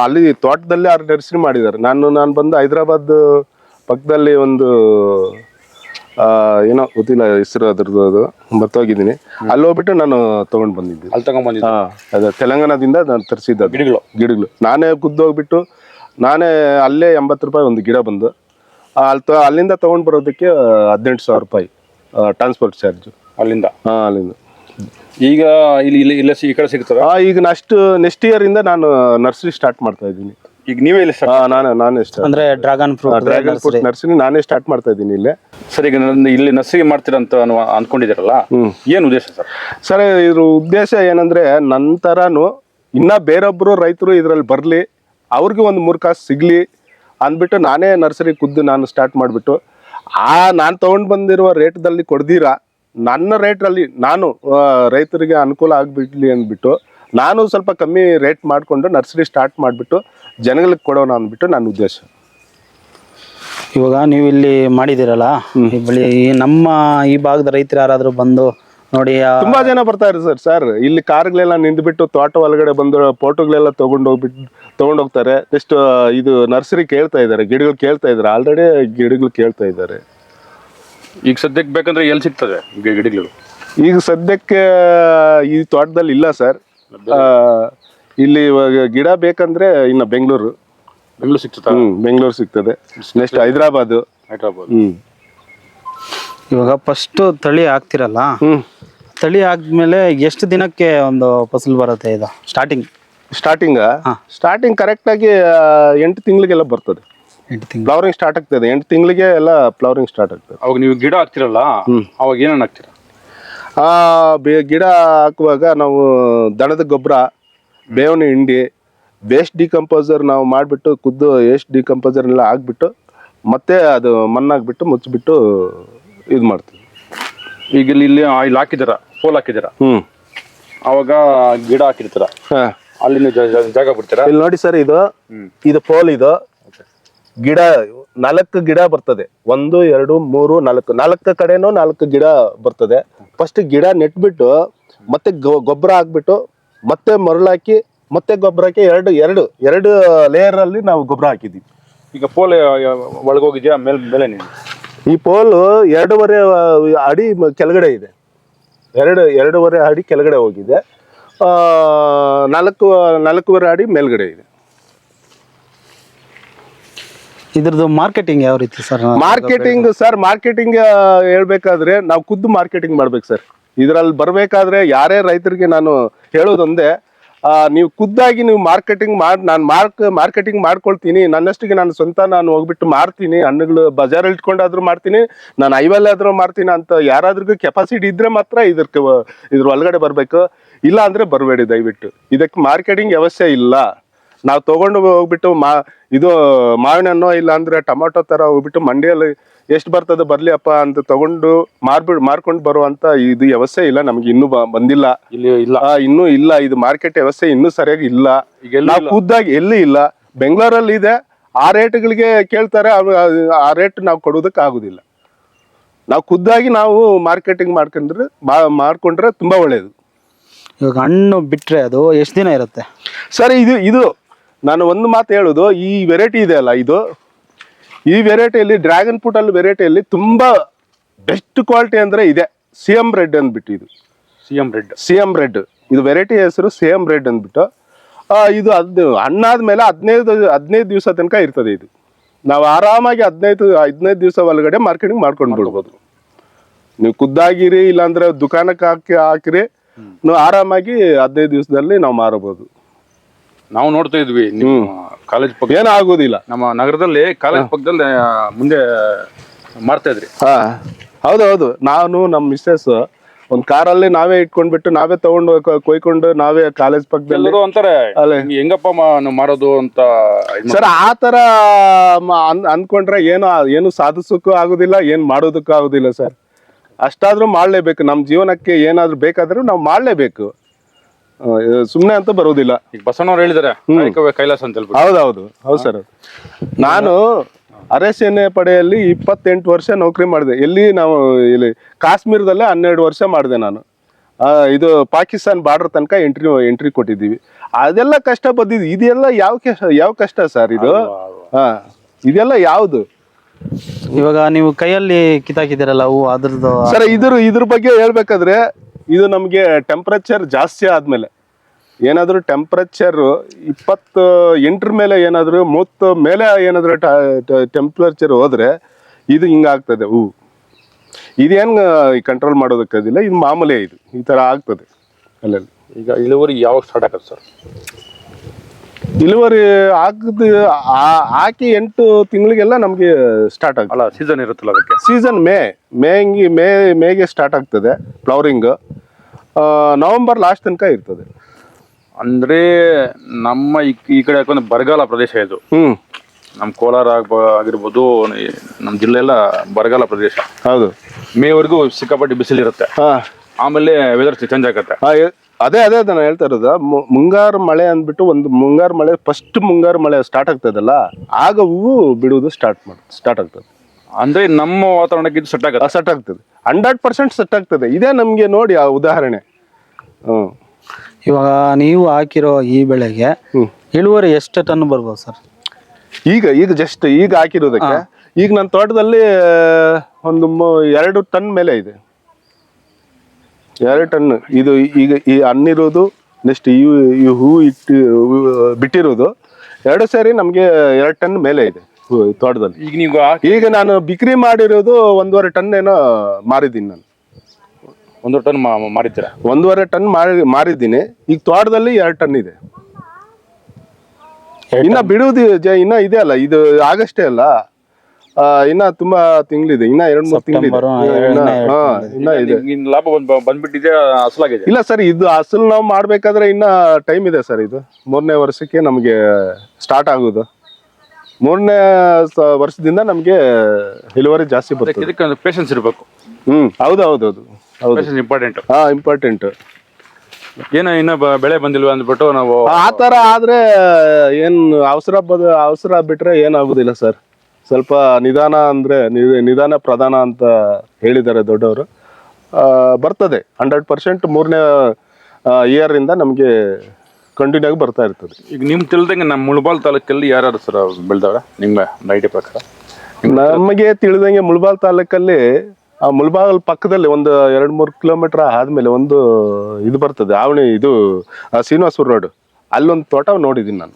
ಅಲ್ಲಿ ತೋಟದಲ್ಲಿ ಅವ್ರು ನರ್ಸರಿ ಮಾಡಿದ್ದಾರೆ. ನಾನು ಬಂದು ಹೈದರಾಬಾದ್ ಪಕ್ಕದಲ್ಲಿ ಒಂದು ಏನೋ ಗೊತ್ತಿಲ್ಲ ಹೆಸರು ಅದ್ರದ್ದು, ಅದು ಮರ್ತೋಗಿದ್ದೀನಿ. ಅಲ್ಲಿ ಹೋಗ್ಬಿಟ್ಟು ನಾನು ತಗೊಂಡ್ ಬಂದಿದ್ದೆ. ಅಲ್ಲಿ ತಗೊಂಡ್ಬಂದಿದ್ದೆ. ಅದೇ ತೆಲಂಗಾಣದಿಂದ ನಾನು ತರಿಸಿದ್ದ ಗಿಡಗಳು. ನಾನೇ ಖುದ್ದೋಗ್ಬಿಟ್ಟು ನಾನೇ ಅಲ್ಲೇ 80 ರೂಪಾಯಿ ಒಂದು ಗಿಡ ಬಂದು ಅಲ್ಲಿಂದ ತಗೊಂಡ್ ಬರೋದಕ್ಕೆ 18,000 ರೂಪಾಯಿ ಟ್ರಾನ್ಸ್ಪೋರ್ಟ್ ಚಾರ್ಜ್ ಅಲ್ಲಿಂದ. ಈಗ ಇಲ್ಲಿ ಈ ಕಡೆ ಸಿಗ್ತದ. ಈಗ ನೆಕ್ಸ್ಟ್ ಇಯರ್ ಇಂದ ನಾನು ನರ್ಸರಿ ಸ್ಟಾರ್ಟ್ ಮಾಡ್ತಾ ಇದ್ದೀನಿ. ಈಗ ನೀವೇ ಇಲ್ಲಿ ನಾನೇ ಅಂದ್ರೆ ಡ್ರ್ಯಾಗನ್ ಫ್ರೂಟ್ ನರ್ಸರಿ ನಾನೇ ಸ್ಟಾರ್ಟ್ ಮಾಡ್ತಾ ಇದ್ದೀನಿ ಇಲ್ಲೇ. ಸರ್, ಈಗ ಇಲ್ಲಿ ನರ್ಸರಿ ಮಾಡ್ತೀರಂತ ಅನ್ಕೊಂಡಿದ್ದೀರಲ್ಲ, ಏನ್ ಉದ್ದೇಶ ಸರ್? ಸರ್, ಇದ್ರ ಉದ್ದೇಶ ಏನಂದ್ರೆ ನಂತರನು ಇನ್ನ ಬೇರೊಬ್ರು ರೈತರು ಇದ್ರಲ್ಲಿ ಬರ್ಲಿ, ಅವ್ರಿಗೆ ಒಂದು 3 ಕಾಸು ಸಿಗ್ಲಿ ಅಂದ್ಬಿಟ್ಟು ನಾನೇ ನರ್ಸರಿ ನಾನು ಸ್ಟಾರ್ಟ್ ಮಾಡ್ಬಿಟ್ಟು ನಾನು ತಗೊಂಡ್ ಬಂದಿರುವ ರೇಟ್ದಲ್ಲಿ ಕೊಡ್ದಿರಾ ನನ್ನ ರೇಟ್ರಲ್ಲಿ ನಾನು ರೈತರಿಗೆ ಅನುಕೂಲ ಆಗ್ಬಿಡ್ಲಿ ಅಂದ್ಬಿಟ್ಟು ನಾನು ಸ್ವಲ್ಪ ಕಮ್ಮಿ ರೇಟ್ ಮಾಡಿಕೊಂಡು ನರ್ಸರಿ ಸ್ಟಾರ್ಟ್ ಮಾಡಿಬಿಟ್ಟು ಜನಗಳಿಗೆ ಕೊಡೋಣ ಅಂದ್ಬಿಟ್ಟು ನನ್ನ ಉದ್ದೇಶ. ಇವಾಗ ನೀವು ಇಲ್ಲಿ ಮಾಡಿದಿರಲ್ಲ, ಈ ಬಳಿ ನಮ್ಮ ಈ ಭಾಗದ ರೈತರು ಯಾರಾದ್ರೂ ಬಂದು ನೋಡಿ ತುಂಬಾ ಜನ ಬರ್ತಾ ಇದ್ದಾರೆ ಸರ್. ಇಲ್ಲಿ ಕಾರ್ಗಳೆಲ್ಲ ನಿಂತ್ಬಿಟ್ಟು ತೋಟ ಒಳಗಡೆ ಬಂದು ಫೋಟೋಗಳೆಲ್ಲ ತಗೊಂಡೋಗ್ತಾರೆ. ನೆಕ್ಸ್ಟ್ ಇದು ನರ್ಸರಿ ಕೇಳ್ತಾ ಇದ್ದಾರೆ, ಗಿಡಗಳು ಕೇಳ್ತಾ ಇದ್ದಾರೆ, ಆಲ್ರೆಡಿ ಗಿಡಗಳು ಕೇಳ್ತಾ ಇದ್ದಾರೆ. ಈಗ ಸದ್ಯಕ್ಕೆ ಬೇಕಂದ್ರೆ ಎಲ್ಲಿ ಸಿಗ್ತದೆ ಗಿಡಗಳು? ಈಗ ಸದ್ಯಕ್ಕೆ ಈ ತೋಟದಲ್ಲಿ ಇಲ್ಲ ಸರ್. ಇಲ್ಲಿ ಇವಾಗ ಗಿಡ ಬೇಕಂದ್ರೆ ಇನ್ನು ಬೆಂಗಳೂರು ಸಿಗ್ತದೆ. ಬೆಂಗಳೂರು ಸಿಗ್ತದೆ. ನೆಕ್ಸ್ಟ್ ಹೈದರಾಬಾದ್. ಇವಾಗ ಫಸ್ಟ್ ತಳಿ ಹಾಕ್ತಿರಲ್ಲ, ತಳಿ ಹಾಕ್ದ್ಮೇಲೆ ಎಷ್ಟು ದಿನಕ್ಕೆ ಒಂದು ಫಸಲು ಬರುತ್ತೆ ಇದು ಸ್ಟಾರ್ಟಿಂಗ್ ಕರೆಕ್ಟ್ ಆಗಿ 8 ತಿಂಗಳಿಗೆಲ್ಲ ಬರ್ತದೆ. 8 ತಿಂಗಳು ಫ್ಲವರಿಂಗ್ ಸ್ಟಾರ್ಟ್ ಆಗ್ತದೆ. 8 ತಿಂಗಳಿಗೆ ಎಲ್ಲ ಫ್ಲವರಿಂಗ್ ಸ್ಟಾರ್ಟ್ ಆಗ್ತದೆ. ಅವಾಗ ನೀವು ಗಿಡ ಹಾಕ್ತಿರಲ್ಲ, ಅವಾಗ ಏನೇನು ಹಾಕ್ತೀರಾ? ಗಿಡ ಹಾಕುವಾಗ ನಾವು ದನದ ಗೊಬ್ಬರ, ಬೇವಿನ ಹಿಂಡಿ, ವೇಸ್ಟ್ ಡಿಕಂಪೋಸರ್ ನಾವು ಮಾಡಿಬಿಟ್ಟು ಖುದ್ದು ವೇಸ್ಟ್ ಡಿಕಂಪೋಸರ್ ಎಲ್ಲ ಹಾಕ್ಬಿಟ್ಟು ಮತ್ತೆ ಅದು ಮಣ್ಣಾಗ್ಬಿಟ್ಟು ಮುಚ್ಚಿಬಿಟ್ಟು ಇದು ಮಾಡ್ತೀವಿ. ಈಗ ಇಲ್ಲಿ ಹಾಕಿದಾರ, ಪೋಲ್ ಹಾಕಿದಾರ, ಅವಾಗ ಗಿಡ ಹಾಕಿರ್ತಾರ, ಅಲ್ಲಿ ಜಾಗ ಬಿಡ್ತೀರಾ? ಇಲ್ಲಿ ನೋಡಿ ಸರ್, ಇದು ಪೋಲ್, ಇದು ಗಿಡ 4 ಗಿಡ ಬರ್ತದೆ. 1 2 3 4 ಕಡೆನೂ 4 ಗಿಡ ಬರ್ತದೆ. ಫಸ್ಟ್ ಗಿಡ ನೆಟ್ಬಿಟ್ಟು ಮತ್ತೆ ಗೊಬ್ಬರ ಹಾಕ್ಬಿಟ್ಟು ಮತ್ತೆ ಮರಳಾಕಿ ಮತ್ತೆ ಗೊಬ್ಬರ ಹಾಕಿ ಎರಡು ಲೇಯರ್ ಅಲ್ಲಿ ನಾವು ಗೊಬ್ಬರ ಹಾಕಿದ್ವಿ. ಈಗ ಪೋಲ್ ಒಳಗೋಗಿದ್ಯಾ ಮೇಲೆ ನೀನು? ಈ ಪೋಲ್ 2.5 ಅಡಿ ಕೆಳಗಡೆ ಇದೆ. 2.5 ಅಡಿ ಕೆಳಗಡೆ ಹೋಗಿದೆ. 4.5 ಅಡಿ ಮೇಲ್ಗಡೆ ಇದೆ. ಇದ್ರದ್ದು ಮಾರ್ಕೆಟಿಂಗ್ ಯಾವ ರೀತಿ ಸರ್? ಮಾರ್ಕೆಟಿಂಗ್ ಹೇಳ್ಬೇಕಾದ್ರೆ ನಾವು ಖುದ್ದು ಮಾರ್ಕೆಟಿಂಗ್ ಮಾಡ್ಬೇಕು ಸರ್. ಇದ್ರಲ್ಲಿ ಬರ್ಬೇಕಾದ್ರೆ ಯಾರೇ ರೈತರಿಗೆ ನಾನು ಹೇಳೋದೊಂದೇ, ನೀವು ಖುದ್ದಾಗಿ ನೀವು ಮಾರ್ಕೆಟಿಂಗ್ ಮಾರ್ಕೆಟಿಂಗ್ ಮಾಡ್ಕೊಳ್ತೀನಿ, ನನ್ನಷ್ಟಿಗೆ ನಾನು ಸ್ವಂತ ನಾನು ಹೋಗ್ಬಿಟ್ಟು ಮಾರ್ತೀನಿ, ಹಣ್ಣುಗಳು ಬಜಾರಲ್ಲಿ ಇಟ್ಕೊಂಡಾದ್ರೂ ಮಾಡ್ತೀನಿ, ನಾನು ಹೈವಲ್ಲಾದ್ರೂ ಮಾರ್ತೀನಿ ಅಂತ ಯಾರಾದ್ರಿಗೂ ಕೆಪಾಸಿಟಿ ಇದ್ರೆ ಮಾತ್ರ ಇದ್ರ ಒಳಗಡೆ ಬರ್ಬೇಕು. ಇಲ್ಲ ಅಂದ್ರೆ ಬರಬೇಡಿ ದಯವಿಟ್ಟು. ಇದಕ್ಕೆ ಮಾರ್ಕೆಟಿಂಗ್ ವ್ಯವಸ್ಥೆ ಇಲ್ಲ. ನಾವು ತಗೊಂಡು ಹೋಗ್ಬಿಟ್ಟು ಇದು ಮಾವಿನ ಹಣ್ಣು ಇಲ್ಲ ಅಂದ್ರೆ ಟೊಮಾಟೊ ತರ ಹೋಗ್ಬಿಟ್ಟು ಮಂಡಿಯಲ್ಲಿ ಎಷ್ಟು ಬರ್ತದೆ ಬರ್ಲಿ ಅಪ್ಪ ಅಂತ ತಗೊಂಡು ಮಾರ್ಕೊಂಡು ಬರುವಂತ ಇದು ವ್ಯವಸ್ಥೆ ಇಲ್ಲ ನಮ್ಗೆ, ಇನ್ನೂ ಬಂದಿಲ್ಲ. ಇನ್ನೂ ಇಲ್ಲ. ಇದು ಮಾರ್ಕೆಟ್ ವ್ಯವಸ್ಥೆ ಇನ್ನೂ ಸರಿಯಾಗಿ ಇಲ್ಲ. ನಾವು ಖುದ್ದಾಗಿ ಎಲ್ಲಿ ಇಲ್ಲ. ಬೆಂಗಳೂರಲ್ಲಿ ಇದೆ. ಆ ರೇಟ್ಗಳಿಗೆ ಕೇಳ್ತಾರೆ, ಆ ರೇಟ್ ನಾವು ಕೊಡೋದಕ್ಕೆ ಆಗುದಿಲ್ಲ. ನಾವು ಖುದ್ದಾಗಿ ನಾವು ಮಾರ್ಕೆಟಿಂಗ್ ಮಾಡ್ಕೊಂಡ್ರೆ ತುಂಬಾ ಒಳ್ಳೇದು. ಇವಾಗ ಹಣ್ಣು ಬಿಟ್ರೆ ಅದು ಎಷ್ಟು ದಿನ ಇರುತ್ತೆ ಸರ್? ಇದು ನಾನು ಒಂದು ಮಾತು ಹೇಳೋದು, ಈ ವೆರೈಟಿ ಇದೆ ಅಲ್ಲ, ಈ ವೆರೈಟಿಯಲ್ಲಿ ಡ್ರ್ಯಾಗನ್ ಫ್ರೂಟ್ ಅಲ್ಲಿ ವೆರೈಟಿಯಲ್ಲಿ ತುಂಬಾ ಬೆಸ್ಟ್ ಕ್ವಾಲಿಟಿ ಅಂದ್ರೆ ಇದೆ ಸಿಎಂ ರೆಡ್ ಅಂದ್ಬಿಟ್ಟು. ಇದು ಸಿಎಂ ರೆಡ್ ಇದು ವೆರೈಟಿ ಹೆಸರು ಸಿಎಂ ರೆಡ್ ಅಂದ್ಬಿಟ್ಟು. ಇದು ಹಣ್ಣಾದ್ಮೇಲೆ 15 ದಿವಸ ತನಕ ಇರ್ತದೆ. ಇದು ನಾವು ಆರಾಮಾಗಿ 15 ದಿವಸ ಒಳಗಡೆ ಮಾರ್ಕೆಟಿಂಗ್ ಮಾಡ್ಕೊಂಡು ಬಿಡ್ಬೋದು. ನೀವು ಖುದ್ದಾಗಿರಿ ಇಲ್ಲಾಂದ್ರೆ ದುಕಾನಕ್ಕೆ ಹಾಕಿರಿ, ನೀವು ಆರಾಮಾಗಿ 15 ದಿವಸದಲ್ಲಿ ನಾವು ಮಾರಬಹುದು. ನಾವು ನೋಡ್ತಾ ಇದ್ವಿ ನಿಮ್ಮ ಕಾಲೇಜ್ ಪಕ್ಕ, ಏನೂ ಆಗೋದಿಲ್ಲ. ನಮ್ಮ ನಗರದಲ್ಲಿ ಕಾಲೇಜ್ ಪಕ್ಕದಲ್ಲಿ ಮುಂದೆ ಮಾರ್ತಾ ಇದ್ರಿ. ಹೌದೌದು. ನಾನು ನಮ್ಮ ಮಿಸ್ಸಸ್ ಒಂದ್ ಕಾರಲ್ಲಿ ನಾವೇ ಇಟ್ಕೊಂಡ್ಬಿಟ್ಟು ನಾವೇ ತಗೊಂಡು ಕೊಯ್ಕೊಂಡು ನಾವೇ ಕಾಲೇಜ್ ಪಕ್ಕದಲ್ಲಿ ಅಂತಾರೆ, ಹೆಂಗಪ್ಪ ಮಾರೋದು ಅಂತ. ಸರ್ ಆ ತರ ಅನ್ಕೊಂಡ್ರೆ ಏನು ಸಾಧಿಸೋಕ್ಕೂ ಆಗುದಿಲ್ಲ, ಏನ್ ಮಾಡೋದಕ್ಕೂ ಆಗುದಿಲ್ಲ ಸರ್. ಅಷ್ಟಾದ್ರೂ ಮಾಡ್ಲೇಬೇಕು. ನಮ್ ಜೀವನಕ್ಕೆ ಏನಾದ್ರು ಬೇಕಾದ್ರೂ ನಾವು ಮಾಡ್ಲೇಬೇಕು. ಸುಮ್ನೆ ಅಂತ ಬರೋದಿಲ್ಲ. ಈಗ ಬಸವಣ್ಣವ್ರು ಹೇಳಿದಾರೆ ಕೈಲಾಸ ಅಂತ ಹೇಳ್ಬಿಟ್ಟು. ಹೌದು ಸರ್. ನಾನು ಅರೆಸೇನೆ ಪಡೆಯಲ್ಲಿ 28 ವರ್ಷ ನೌಕರಿ ಮಾಡಿದೆ. ನಾವು ಇಲ್ಲಿ ಕಾಶ್ಮೀರದಲ್ಲೇ 12 ವರ್ಷ ಮಾಡಿದೆ ನಾನು. ಇದು ಪಾಕಿಸ್ತಾನ್ ಬಾರ್ಡರ್ ತನಕ ಎಂಟ್ರಿ ಕೊಟ್ಟಿದ್ದೀವಿ. ಅದೆಲ್ಲ ಕಷ್ಟ ಬಂದಿದ್ದು. ಇದೆಲ್ಲ ಯಾವ ಕಷ್ಟ ಸರ್ ಇದು? ಇದೆಲ್ಲ ಯಾವ್ದು? ಇವಾಗ ನೀವು ಕೈಯಲ್ಲಿ ಕಿತ್ತಾಕಿದ್ದೀರಲ್ಲ ಹೂ, ಅದ್ರದ್ದು ಸರ್ ಇದ್ರ ಬಗ್ಗೆ ಹೇಳ್ಬೇಕಾದ್ರೆ, ಇದು ನಮ್ಗೆ ಟೆಂಪರೇಚರ್ ಜಾಸ್ತಿ ಆದ್ಮೇಲೆ, ಏನಾದ್ರು ಟೆಂಪರೇಚರ್ 28 ಮೇಲೆ ಏನಾದ್ರು 30 ಮೇಲೆ ಏನಾದ್ರು ಟೆಂಪರೇಚರ್ ಹೋದ್ರೆ ಇದು ಹಿಂಗಾಗ್ತದೆ ಹೂ. ಇದೇನ್ ಕಂಟ್ರೋಲ್ ಮಾಡೋದಕ್ಕಾಗಿಲ್ಲ. ಇದು ಮಾಮೂಲಿ. ಈ ತರ ಆಗ್ತದೆ ಅಲ್ಲಲ್ಲಿ. ಈಗ ಇಳುವರಿ ಯಾವಾಗ ಸ್ಟಾರ್ಟ್ ಆಗತ್ತೆ ಸರ್? ಇಳುವರಿ ಹಾಕಿ 8 ತಿಂಗಳಿಗೆಲ್ಲ ನಮ್ಗೆ ಸ್ಟಾರ್ಟ್ ಆಗುತ್ತೆ. ಅಲ್ಲ, ಸೀಸನ್ ಇರುತ್ತಲ್ಲ ಅದಕ್ಕೆ? ಸೀಸನ್ ಮೇಗೆ ಸ್ಟಾರ್ಟ್ ಆಗ್ತದೆ ಫ್ಲವರಿಂಗ್. ನವೆಂಬರ್ ಲಾಸ್ಟ್ ತನಕ ಇರ್ತದೆ. ಅಂದ್ರೆ ನಮ್ಮ ಈ ಕಡೆ ಯಾಕಂದ್ರೆ ಬರಗಾಲ ಪ್ರದೇಶ ಇದು. ನಮ್ ಕೋಲಾರ ಆಗಿರ್ಬೋದು, ನಮ್ ಜಿಲ್ಲೆ ಎಲ್ಲ ಬರಗಾಲ ಪ್ರದೇಶ. ಹೌದು. ಮೇವರೆಗೂ ಸಿಕ್ಕಾಪಟ್ಟೆ ಬಿಸಿಲಿರುತ್ತೆ. ಆಮೇಲೆ ವೆದರ್ ಚೇಂಜ್ ಆಗತ್ತೆ. ಅದೇ ನಾನು ಹೇಳ್ತಾ ಇರೋದು ಮುಂಗಾರು ಮಳೆ ಅಂದ್ಬಿಟ್ಟು ಒಂದು ಮುಂಗಾರು ಮಳೆ ಫಸ್ಟ್ ಮುಂಗಾರು ಮಳೆ ಸ್ಟಾರ್ಟ್ ಆಗ್ತದಲ್ಲ ಆಗ ಹೂವು ಬಿಡುವುದು ಸ್ಟಾರ್ಟ್ ಆಗ್ತದೆ. ಅಂದ್ರೆ ನಮ್ಮ ವಾತಾವರಣಕ್ಕೆ ಇದು ಸೆಟ್ ಆಗುತ್ತೆ. ಸೆಟ್ ಆಗ್ತದೆ 100% ಸೆಟ್ ಆಗ್ತದೆ. ಇದೇ ನಮ್ಗೆ ನೋಡಿ ಆ ಉದಾಹರಣೆ. ಇವಾಗ ನೀವು ಹಾಕಿರೋ ಈ ಬೆಳೆಗೆ ಇಳುವರಿ ಎಷ್ಟು ಟನ್ ಬರ್ಬೋದು ಸರ್? ಈಗ ಜಸ್ಟ್ ಈಗ ಹಾಕಿರೋದಕ್ಕೆ ಈಗ ನನ್ನ ತೋಟದಲ್ಲಿ ಒಂದು 2 ಟನ್ ಮೇಲೆ ಇದೆ. 2 ಟನ್ ಇದು ಈಗ ಈ ಹಣ್ಣಿರೋದು ನೆಕ್ಸ್ಟ್ ಈ ಹೂ ಬಿಟ್ಟಿರೋದು 2 ಸೇರಿ ನಮ್ಗೆ 2 ಟನ್ ಮೇಲೆ ಇದೆ ತೋಟದಲ್ಲಿ. ಈಗ ನಾನು ಬಿಕ್ರಿ ಮಾಡಿರೋದು 1.5 ಟನ್ ಏನೋ ಮಾರಿದ್ದೀನಿ ನಾನು. 1 ಟನ್ ಮಾರಿದ್ದೀರಾ? 1.5 ಟನ್ ಮಾರಿದ್ದೀನಿ. ಈಗ ತೋಟದಲ್ಲಿ 2 ಟನ್ ಇದೆ. ಇನ್ನ ಬಿಡುವುದು ಇನ್ನ ಇದೆ ಅಲ್ಲ, ಇದು ಆಗಷ್ಟೇ ಅಲ್ಲ, ಇನ್ನ ತುಂಬಾ ತಿಂಗಳಿದೆ, ಇನ್ನ 2-3 ತಿಂಗಳಿದೆ. ಇನ್ನ ಇದೆ. ಲಾಭ ಬಂದ್ಬಿಟ್ಟಿದೆ, ಅಸಲಾಗಿದೆ. ಇಲ್ಲ ಸರ್, ಇದು ಅಸಲು ನಾವು ಮಾಡ್ಬೇಕಾದ್ರೆ ಇನ್ನ ಟೈಮ್ ಇದೆ ಸರ್. ಇದು 3ನೇ ವರ್ಷಕ್ಕೆ ನಮ್ಗೆ ಸ್ಟಾರ್ಟ್ ಆಗುದು. 3ನೇ ವರ್ಷದಿಂದ ನಮ್ಗೆ ಇಳುವರಿ ಜಾಸ್ತಿ ಬರ್ತದೆ. ಇದಕ್ಕೆ ಪೇಷನ್ಸ್ ಇರಬೇಕು. ಹೌದು ಇಂಪಾರ್ಟೆಂಟ್. ಇಂಪಾರ್ಟೆಂಟ್. ಏನೋ ಇನ್ನ ಬೆಳೆ ಬಂದಿಲ್ವಾ ಅಂದ್ಬಿಟ್ಟು ನಾವು ಆತರ ಆದ್ರೆ ಏನ್ ಅವಸರ ಬಿಟ್ರೆ ಏನಾಗುದಿಲ್ಲ ಸರ್. ಸ್ವಲ್ಪ ನಿಧಾನ ಅಂದ್ರೆ ನಿಧಾನ ಪ್ರಧಾನ ಅಂತ ಹೇಳಿದ್ದಾರೆ ದೊಡ್ಡವರು. ಬರ್ತದೆ 100%. 3ನೇ ಇಯರ್ ಇಂದ ನಮ್ಗೆ ಕಂಟಿನ್ಯೂ ಆಗಿ ಬರ್ತಾ ಇರ್ತದೆ. ಈಗ ನಿಮ್ ತಿಳಿದಂಗೆ ನಮ್ಮ ಮುಳಬಾಲ್ ತಾಲೂಕಲ್ಲಿ ಯಾರು ಸರ್ ಬೆಳೆದವ್ರೆ ನಿಮ್ಮ ಐಡಿಯಾ ಪ್ರಕಾರ? ನಮಗೆ ತಿಳಿದಂಗೆ ಮುಳಬಾಲ್ ತಾಲೂಕಲ್ಲಿ ಮುಳಬಾಲ್ ಪಕ್ಕದಲ್ಲಿ ಒಂದು 2-3 ಕಿಲೋಮೀಟರ್ ಆದ್ಮೇಲೆ ಒಂದು ಇದು ಬರ್ತದೆ, ಆವಣಿ, ಇದು ಶ್ರೀನಿವಾಸಪುರ ರೋಡ್, ಅಲ್ಲೊಂದು ತೋಟ ನೋಡಿದ್ದೀನಿ ನಾನು.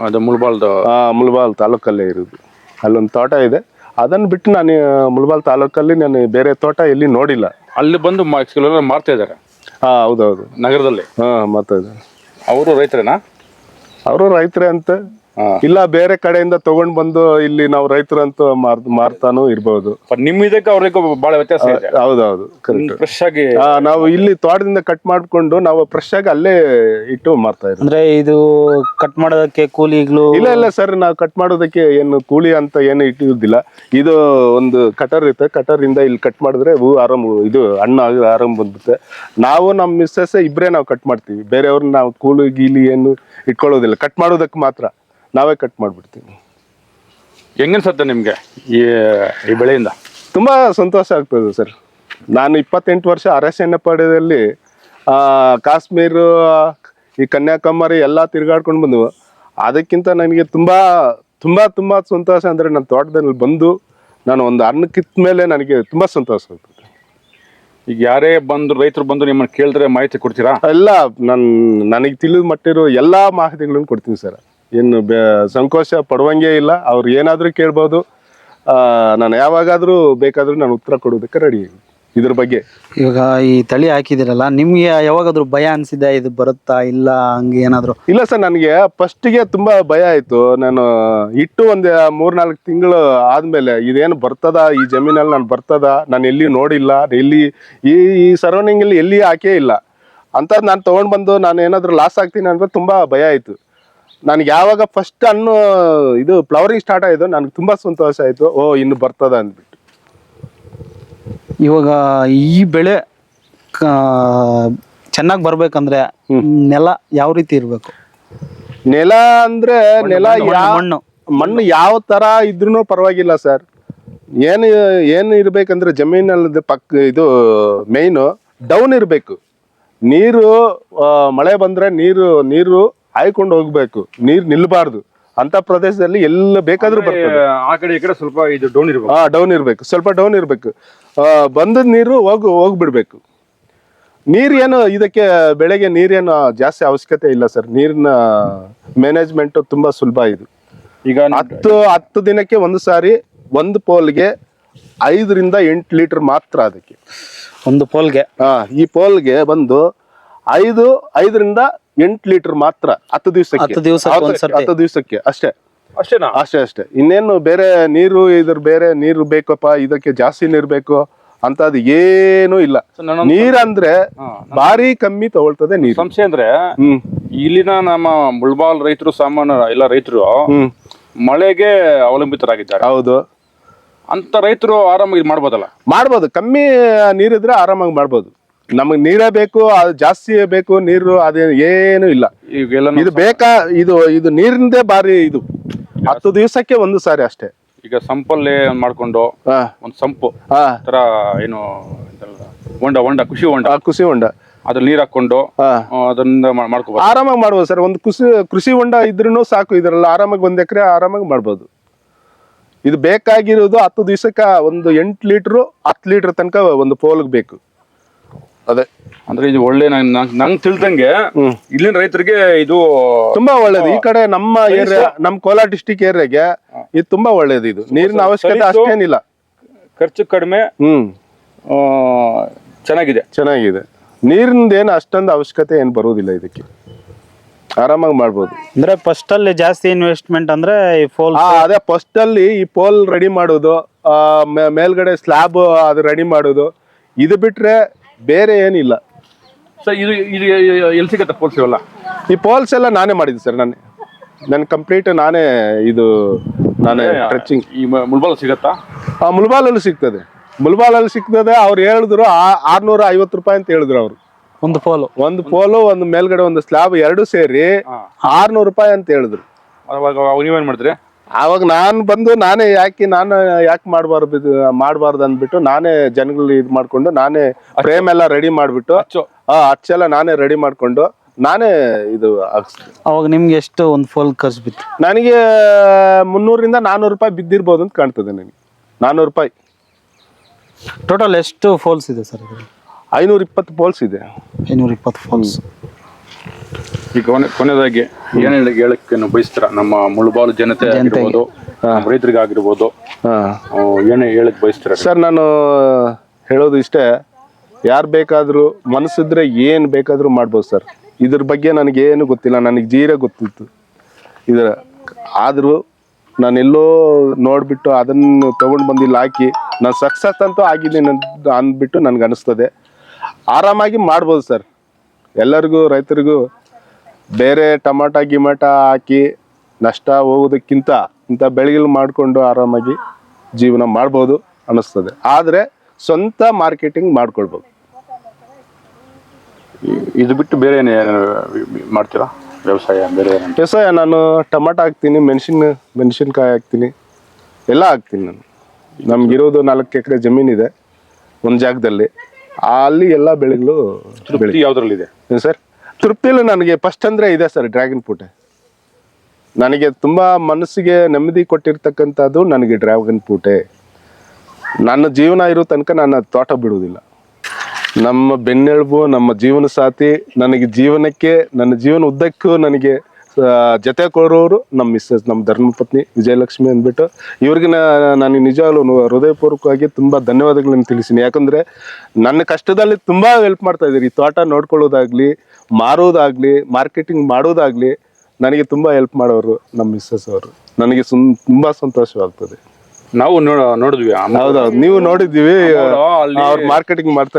ಅದು ಮುಳಬಾಲ್ ತಾಲೂಕಲ್ಲೇ ಇರೋದು. ಅಲ್ಲೊಂದು ತೋಟ ಇದೆ. ಅದನ್ನ ಬಿಟ್ಟು ನಾನು ಮುಳಬಾಲ್ ತಾಲೂಕಲ್ಲಿ ನಾನು ಬೇರೆ ತೋಟ ಎಲ್ಲಿ ನೋಡಿಲ್ಲ. ಅಲ್ಲಿ ಬಂದು ಮಾರ್ತಾ ಇದ್ದಾರೆ. ಹೌದೌದು, ನಗರದಲ್ಲಿ ಮಾರ್ತಾ ಇದ್ದಾರೆ. ಅವರು ರೈತರೇನಾ? ಅವರು ರೈತರೇ ಅಂತ ಇಲ್ಲ, ಬೇರೆ ಕಡೆಯಿಂದ ತಗೊಂಡ್ ಬಂದು ಇಲ್ಲಿ ನಾವು ರೈತರು ಅಂತ ಮಾರ್ತಾನು ಇರ್ಬೋದು. ನಿಮ್ ಇದಕ್ಕೆ ಅವ್ರಿಗೆ ಬಹಳ ವ್ಯತ್ಯಾಸ ಇದೆ. ಹೌದೌದು, ಫ್ರೆಶ್ ಆಗಿ ನಾವು ಇಲ್ಲಿ ತೋಟದಿಂದ ಕಟ್ ಮಾಡ್ಕೊಂಡು ನಾವು ಫ್ರೆಶ್ ಆಗಿ ಅಲ್ಲೇ ಇಟ್ಟು ಮಾರ್ತಾ ಇದ್ದೀವಿ. ಅಂದ್ರೆ ಇದು ಕಟ್ ಮಾಡೋದಕ್ಕೆ ಕೂಲಿಗಳು? ಇಲ್ಲ ಸರ್, ನಾವು ಕಟ್ ಮಾಡೋದಕ್ಕೆ ಏನು ಕೂಲಿ ಅಂತ ಏನು ಇಟ್ಟಿರುದಿಲ್ಲ. ಇದು ಒಂದು ಕಟರ್ ಇರುತ್ತೆ, ಕಟರ್ ಇಂದ ಇಲ್ಲಿ ಕಟ್ ಮಾಡಿದ್ರೆ ಹೂ ಇದು ಹಣ್ಣು ಆರಾಮ್ ಬಂದ್ಬಿಡುತ್ತೆ. ನಾವು ನಮ್ಮ ಮಿಸ್ಸಸ್ ಇಬ್ರೇ ನಾವು ಕಟ್ ಮಾಡ್ತೀವಿ. ಬೇರೆಯವ್ರನ್ನ ನಾವು ಕೂಲಿ ಗೀಲಿ ಏನು ಇಟ್ಕೊಳ್ಳೋದಿಲ್ಲ, ಕಟ್ ಮಾಡೋದಕ್ಕೆ ಮಾತ್ರ ನಾವೇ ಕಟ್ ಮಾಡ್ಬಿಡ್ತೀವಿ. ಹೆಂಗನ್ಸತ್ತೆ ನಿಮ್ಗೆ ಈ ಬೆಳೆಯಿಂದ? ತುಂಬಾ ಸಂತೋಷ ಆಗ್ತದೆ ಸರ್. ನಾನು 28 ವರ್ಷ ಅರಣ್ಯ ಪಡೆದಲ್ಲಿ ಕಾಶ್ಮೀರ, ಈ ಕನ್ಯಾಕುಮಾರಿ ಎಲ್ಲ ತಿರ್ಗಾಡ್ಕೊಂಡು ಬಂದು, ಅದಕ್ಕಿಂತ ನನಗೆ ತುಂಬಾ ತುಂಬಾ ತುಂಬಾ ಸಂತೋಷ ಅಂದ್ರೆ ನನ್ನ ತೋಟದಲ್ಲಿ ಬಂದು ನಾನು ಒಂದು ಹಣ್ಣು ಕಿತ್ತ ಮೇಲೆ ನನಗೆ ತುಂಬಾ ಸಂತೋಷ ಆಗ್ತದೆ. ಈಗ ಯಾರೇ ರೈತರು ಬಂದು ನಿಮ್ಮನ್ನು ಕೇಳಿದ್ರೆ ಮಾಹಿತಿ ಕೊಡ್ತೀರಾ? ಎಲ್ಲ ನನಗೆ ತಿಳಿದು ಮಟ್ಟಿರೋ ಎಲ್ಲಾ ಮಾಹಿತಿಗಳನ್ನು ಕೊಡ್ತೀನಿ ಸರ್. ಏನು ಸಂಕೋಚ ಪಡುವಂಗೆ ಇಲ್ಲ. ಅವ್ರು ಏನಾದ್ರೂ ಕೇಳ್ಬೋದು. ನಾನು ಯಾವಾಗಾದ್ರೂ ಬೇಕಾದ್ರೂ ನಾನು ಉತ್ತರ ಕೊಡೋದಕ್ಕೆ ರೆಡಿ ಇದ್ರ ಬಗ್ಗೆ. ಇವಾಗ ಈ ತಳಿ ಹಾಕಿದಿರಲ್ಲ, ನಿಮ್ಗೆ ಯಾವಾಗಾದ್ರೂ ಭಯ ಅನ್ಸಿದೆ ಇದು ಬರುತ್ತಾ ಇಲ್ಲ ಹಂಗೆ ಏನಾದ್ರು? ಇಲ್ಲ ಸರ್, ನನಗೆ ಫಸ್ಟಿಗೆ ತುಂಬಾ ಭಯ ಆಯ್ತು. ನಾನು ಇಟ್ಟು ಒಂದು 3-4 ತಿಂಗಳು ಆದ್ಮೇಲೆ ಇದೇನು ಬರ್ತದ ಈ ಜಮೀನಲ್ಲಿ, ನಾನು ಬರ್ತದ, ನಾನು ಎಲ್ಲಿ ನೋಡಿಲ್ಲ, ಎಲ್ಲಿ ಈ ಸರೌಂಡಿಂಗ್ ಅಲ್ಲಿ ಎಲ್ಲಿ ಹಾಕೇ ಇಲ್ಲ ಅಂತ ನಾನು ತಗೊಂಡ್ ಬಂದು ನಾನು ಏನಾದ್ರು ಲಾಸ್ ಆಗ್ತೀನಿ ಅಂತ ತುಂಬಾ ಭಯ ಆಯ್ತು. ನನಗೆ ಯಾವಾಗ ಫಸ್ಟ್ ಹಣ್ಣು ಇದು ಫ್ಲವರಿಂಗ್ ಸ್ಟಾರ್ಟ್ ಆಯ್ತು, ನನಗೆ ತುಂಬಾ ಸಂತೋಷ ಆಯ್ತು. ಇನ್ನು ಬರ್ತದ ಅಂದ್ಬಿಟ್ಟು. ಇವಾಗ ಈ ಬೆಳೆ ಚೆನ್ನಾಗಿ ಬರ್ಬೇಕಂದ್ರೆ ನೆಲ ಯಾವ ರೀತಿ ಇರ್ಬೇಕು? ನೆಲ ಅಂದ್ರೆ ಮಣ್ಣು ಯಾವ ತರ ಇದ್ರೂ ಪರವಾಗಿಲ್ಲ ಸರ್. ಏನು ಇರ್ಬೇಕಂದ್ರೆ ಜಮೀನಲ್ಲಿ ಇದು ಮೇಯ್ನು ಡೌನ್ ಇರ್ಬೇಕು. ನೀರು ಮಳೆ ಬಂದ್ರೆ ನೀರು ಹಾಯ್ಕೊಂಡು ಹೋಗ್ಬೇಕು, ನೀರು ನಿಲ್ಬಾರ್ದು. ಅಂತ ಪ್ರದೇಶದಲ್ಲಿ ಎಲ್ಲ ಬೇಕಾದ್ರೂ ಬರ್ತದೆ. ಆ ಕಡೆ ಈ ಕಡೆ ಸ್ವಲ್ಪ ಇದು ಡೌನ್ ಇರ್ಬೇಕು. ಡೌನ್ ಇರ್ಬೇಕು, ಸ್ವಲ್ಪ ಡೌನ್ ಇರ್ಬೇಕು. ಬಂದದ ನೀರು ಹೋಗ್ಬಿಡ್ಬೇಕು. ನೀರೇನು ಇದಕ್ಕೆ ಬೆಳೆಗೆ ನೀರೇನು ಜಾಸ್ತಿ ಅವಶ್ಯಕತೆ ಇಲ್ಲ ಸರ್. ನೀರಿನ ಮ್ಯಾನೇಜ್ಮೆಂಟ್ ತುಂಬಾ ಸುಲಭ. ಇದು ಈಗ 10 ದಿನಕ್ಕೆ ಒಂದು ಸಾರಿ ಒಂದು ಪೋಲ್ಗೆ 5ರಿಂದ 8 ಲೀಟರ್ ಮಾತ್ರ. ಅದಕ್ಕೆ ಒಂದು ಪೋಲ್ಗೆ ಈ ಪೋಲ್ಗೆ ಬಂದು 5ರಿಂದ 8 ಲೀಟರ್ ಮಾತ್ರ 10 ದಿವಸಕ್ಕೆ ಅಷ್ಟೇ. ಇನ್ನೇನು ಬೇರೆ ನೀರು ಬೇಕಪ್ಪ, ಇದಕ್ಕೆ ಜಾಸ್ತಿ ನೀರು ಬೇಕು ಅಂತ ಅದು ಏನೂ ಇಲ್ಲ. ನೀರಂದ್ರೆ ಭಾರಿ ಕಮ್ಮಿ ತಗೊಳ್ತದೆ ನೀರು. ಸಂಶಯ ಅಂದ್ರೆ ಇಲ್ಲಿನ ನಮ್ಮ ಮುಳಬಾಲ್ ರೈತರು, ಸಾಮಾನ್ಯ ಎಲ್ಲ ರೈತರು ಮಳೆಗೆ ಅವಲಂಬಿತರಾಗಿದ್ದಾರೆ. ಹೌದು, ಅಂತ ರೈತರು ಆರಾಮಾಗಿ ಮಾಡ್ಬೋದಲ್ಲ? ಮಾಡ್ಬೋದು. ಕಮ್ಮಿ ನೀರಿದ್ರೆ ಆರಾಮಾಗಿ ಮಾಡ್ಬೋದು. ನಮಗ್ ನೀರೇ ಬೇಕು, ಅದು ಜಾಸ್ತಿ ಬೇಕು ನೀರು, ಅದೇ ಏನು ಇಲ್ಲ. ಈಗೆಲ್ಲ ಇದು ಬೇಕಾ, ಇದು ನೀರಿಂದೇ ಬಾರಿ ಇದು 10 ದಿವಸಕ್ಕೆ ಒಂದು ಸಾರಿ ಅಷ್ಟೇ. ಈಗ ಸಂಪಲ್ಲೇ ಮಾಡ್ಕೊಂಡು ಹಾ ಒಂದು ಸಂಪು ಹಾ ತರ ಏನು ಹೊಂಡ ಕೃಷಿ ಹೊಂಡ ಅದ್ರಲ್ಲಿ ನೀರ್ ಹಾಕೊಂಡು ಹಾ ಅದನ್ನ ಮಾಡ್ಕೋಬಹುದು, ಆರಾಮಾಗಿ ಮಾಡ್ಬೋದು ಸರ್. ಒಂದು ಕೃಷಿ ಹೊಂಡ ಇದ್ರೂ ಸಾಕು, ಇದ್ರಲ್ಲ ಆರಾಮಾಗಿ 1 ಎಕರೆ ಆರಾಮಾಗಿ ಮಾಡ್ಬೋದು. ಇದು ಬೇಕಾಗಿರೋದು 10 ದಿವಸಕ್ಕೆ ಒಂದು 8 ಲೀಟರ್ 10 ಲೀಟರ್ ತನಕ ಒಂದು ಪೋಲ್ಗೆ ಬೇಕು. ಅದೇ ಅಂದ್ರೆ ಇದು ಒಳ್ಳೆ ನಂಗೆ ತಿಳಿದಂಗೆ ಇಲ್ಲಿನ ರೈತರಿಗೆ ಇದು ತುಂಬಾ ಒಳ್ಳೇದು. ಈ ಕಡೆ ನಮ್ಮ ಏರಿಯಾ, ನಮ್ಮ ಕೋಲಾರ ಡಿಸ್ಟಿಕ್ ಏರಿಯಾಗೆ ಇದು ತುಂಬಾ ಒಳ್ಳೇದು. ಇದು ನೀರಿನ ಅವಶ್ಯಕತೆ ಅಷ್ಟೇನಿಲ್ಲ, ಖರ್ಚು ಕಡಿಮೆ, ಚೆನ್ನಾಗಿದೆ. ನೀರಿನ ಏನು ಅಷ್ಟೊಂದು ಅವಶ್ಯಕತೆ ಏನು ಬರುವುದಿಲ್ಲ, ಇದಕ್ಕೆ ಆರಾಮಾಗಿ ಮಾಡ್ಬೋದು. ಅಂದ್ರೆ ಫಸ್ಟ್ ಅಲ್ಲಿ ಜಾಸ್ತಿ ಇನ್ವೆಸ್ಟ್ಮೆಂಟ್ ಅಂದ್ರೆ ಈ ಪೋಲ್. ಅದೇ ಫಸ್ಟ್ ಅಲ್ಲಿ ಈ ಪೋಲ್ ರೆಡಿ ಮಾಡೋದು, ಮೇಲ್ಗಡೆ ಸ್ಲ್ಯಾಬ್ ಅದು ರೆಡಿ ಮಾಡೋದು, ಇದು ಬಿಟ್ರೆ ಬೇರೆ ಏನಿಲ್ಲ. ಸರ್ ಇದು ಎಲ್ಲಿ ಸಿಗತ್ತೆ ಪೋಲ್ಸ್ ಇವೆಲ್ಲ? ಈ ಪೋಲ್ಸ್ ಎಲ್ಲ ನಾನೇ ಮಾಡಿದ್ದೆ ಸರ್. ನನ್ನ ಕಂಪ್ಲೀಟ್ ನಾನೇ ಟಚಿಂಗ್. ಈ ಮುಲ್ಬಾಲ್ ಸಿಗತ್ತಾ? ಮುಲ್ಬಾಲಲ್ಲಿ ಸಿಗ್ತದೆ. ಅವ್ರು ಹೇಳಿದ್ರು 650 ರೂಪಾಯಿ ಅಂತ ಹೇಳಿದ್ರು ಅವರು. ಒಂದು ಪೋಲು ಒಂದು ಮೇಲ್ಗಡೆ ಒಂದು ಸ್ಲ್ಯಾಬ್ 2 ಸೇರಿ 600 ರೂಪಾಯಿ ಅಂತ ಹೇಳಿದ್ರು. ಅವಾಗ ನೀವೇನ್ ಮಾಡಿದ್ರಿ? ಅವಾಗ ನಾನೇ ಯಾಕೆ ಮಾಡಬಾರ್ದು ಅಂದ್ಬಿಟ್ಟು ನಾನೇ ಜನಗಳು ಇದು ಮಾಡ್ಕೊಂಡು, ನಾನೇ ಫ್ರೇಮ್ ಎಲ್ಲ ರೆಡಿ ಮಾಡ್ಬಿಟ್ಟು, ಅಚ್ಚೆಲ್ಲ ನಾನೇ ರೆಡಿ ಮಾಡ್ಕೊಂಡು ನಾನೇ ಇದು ಹಾಕ್ಸ್ತೀನಿ. ಅವಾಗ ನಿಮ್ಗೆ ಎಷ್ಟು ಒಂದು ಪೋಲ್ ಖರ್ಚು ಬಿತ್ತು? ನನಗೆ 300 ರಿಂದ 400 ರೂಪಾಯಿ ಬಿದ್ದಿರ್ಬೋದು ಅಂತ ಕಾಣ್ತದೆ ನನಗೆ. 400 ರೂಪಾಯಿ. ಟೋಟಲ್ ಎಷ್ಟು ಪೋಲ್ಸ್ ಇದೆ ಸರ್? 520 ಪೋಲ್ಸ್ ಇದೆ. 520 ಪೋಲ್ಸ್. ಈಗ ಕೊನೆಯದಾಗಿ ಏನ್ ಹೇಳಕ್ಕೆ ಬಯಸ್ತೀರ ನಮ್ಮ ಮುಳುಬಾಲು ಜನತೆ ಆಗಿರ್ಬೋದು, ರೈತರಿಗೆ ಆಗಿರ್ಬೋದು, ಏನೇ ಹೇಳಕ್ ಬಯಸ್ತೀರ ಸರ್? ನಾನು ಹೇಳೋದು ಇಷ್ಟೇ, ಯಾರು ಬೇಕಾದ್ರೂ ಮನಸ್ಸಿದ್ರೆ ಏನ್ ಬೇಕಾದ್ರೂ ಮಾಡ್ಬೋದು ಸರ್. ಇದ್ರ ಬಗ್ಗೆ ನನಗೇನು ಗೊತ್ತಿಲ್ಲ, ನನಗೆ ಜೀರ ಗೊತ್ತಿತ್ತು ಆದ್ರೂ ನಾನೆಲ್ಲೋ ನೋಡ್ಬಿಟ್ಟು ಅದನ್ನು ತಗೊಂಡು ಬಂದು ಇಲ್ಲಿ ಹಾಕಿ ನಾನು ಸಕ್ಸಸ್ ಅಂತೂ ಆಗಿದ್ದೀನಿ ಅಂದ್ಬಿಟ್ಟು ನನ್ಗೆ ಅನಿಸ್ತದೆ. ಆರಾಮಾಗಿ ಮಾಡ್ಬೋದು ಸರ್. ಎಲ್ಲರಿಗೂ ರೈತರಿಗೂ ಬೇರೆ ಗಿಮಾಟ ಹಾಕಿ ನಷ್ಟ ಹೋಗೋದಕ್ಕಿಂತ ಇಂಥ ಬೆಳೆಗಳು ಮಾಡಿಕೊಂಡು ಆರಾಮಾಗಿ ಜೀವನ ಮಾಡ್ಬೋದು ಅನ್ನಿಸ್ತದೆ. ಆದರೆ ಸ್ವಂತ ಮಾರ್ಕೆಟಿಂಗ್ ಮಾಡ್ಕೊಳ್ಬೋದು. ಇದು ಬಿಟ್ಟು ಬೇರೆ ಏನು ಮಾಡ್ತೀರಾ ವ್ಯವಸಾಯ? ನಾನು ಟೊಮಾಟೊ ಹಾಕ್ತೀನಿ, ಮೆಣಸಿನ್ಕಾಯಿ ಹಾಕ್ತೀನಿ, ಎಲ್ಲ ಹಾಕ್ತೀನಿ. ನಮ್ಗಿರೋದು 4 ಎಕರೆ ಜಮೀನಿದೆ ಒಂದು ಜಾಗದಲ್ಲಿ. ಅಲ್ಲಿ ಎಲ್ಲ ಬೆಳೆಗಳು ಯಾವ್ದ್ರಲ್ಲಿದೆ ಸರ್? ತೃಪ್ತಿಲು ನನಗೆ ಫಸ್ಟ್ ಅಂದ್ರೆ ಇದೆ ಸರ್, ಡ್ರ್ಯಾಗನ್ ಫ್ರೂಟ್. ನನಗೆ ತುಂಬಾ ಮನಸ್ಸಿಗೆ ನೆಮ್ಮದಿ ಕೊಟ್ಟಿರ್ತಕ್ಕಂಥದ್ದು ನನಗೆ ಡ್ರ್ಯಾಗನ್ ಫ್ರೂಟೇ. ನನ್ನ ಜೀವನ ಇರೋ ತನಕ ನಾನು ತೋಟ ಬಿಡುವುದಿಲ್ಲ. ನಮ್ಮ ಬೆನ್ನೆಲುಬು, ನಮ್ಮ ಜೀವನ ಸಾಥಿ, ನನಗೆ ಜೀವನಕ್ಕೆ, ನನ್ನ ಜೀವನ ಉದ್ದಕ್ಕೂ ನನಗೆ ಜೊತೆ ಕೊಡೋರು ನಮ್ಮ ಮಿಸ್ಸಸ್, ನಮ್ಮ ಧರ್ಮಪತ್ನಿ ವಿಜಯಲಕ್ಷ್ಮಿ ಅಂದ್ಬಿಟ್ಟು. ಇವ್ರಿಗೆ ನಾನು ನಿಜವಾಗ್ಲೂ ಹೃದಯಪೂರ್ವಕವಾಗಿ ತುಂಬಾ ಧನ್ಯವಾದಗಳನ್ನು ತಿಳಿಸ್ತೀನಿ. ಯಾಕಂದ್ರೆ ನನ್ನ ಕಷ್ಟದಲ್ಲಿ ತುಂಬಾ ಹೆಲ್ಪ್ ಮಾಡ್ತಾ ಇದ್ದೀರಿ. ಈ ತೋಟ ನೋಡ್ಕೊಳ್ಳೋದಾಗ್ಲಿ, ಮಾರೋದಾಗ್ಲಿ, ಮಾರ್ಕೆಟಿಂಗ್ ಮಾಡೋದಾಗ್ಲಿ ನನಗೆ ತುಂಬಾ ಹೆಲ್ಪ್ ಮಾಡೋರು ನಮ್ಮ ಮಿಸ್ಸಸ್ ಅವರು. ನನಗೆ ತುಂಬಾ ಸಂತೋಷವಾಗ್ತದೆ. ನಾವು ನೋಡಿದ್ವಿ. ಹೌದೌದು, ನೀವು ನೋಡಿದ್ವಿ. ಅವ್ರು ಮಾರ್ಕೆಟಿಂಗ್ ಮಾಡ್ತಾ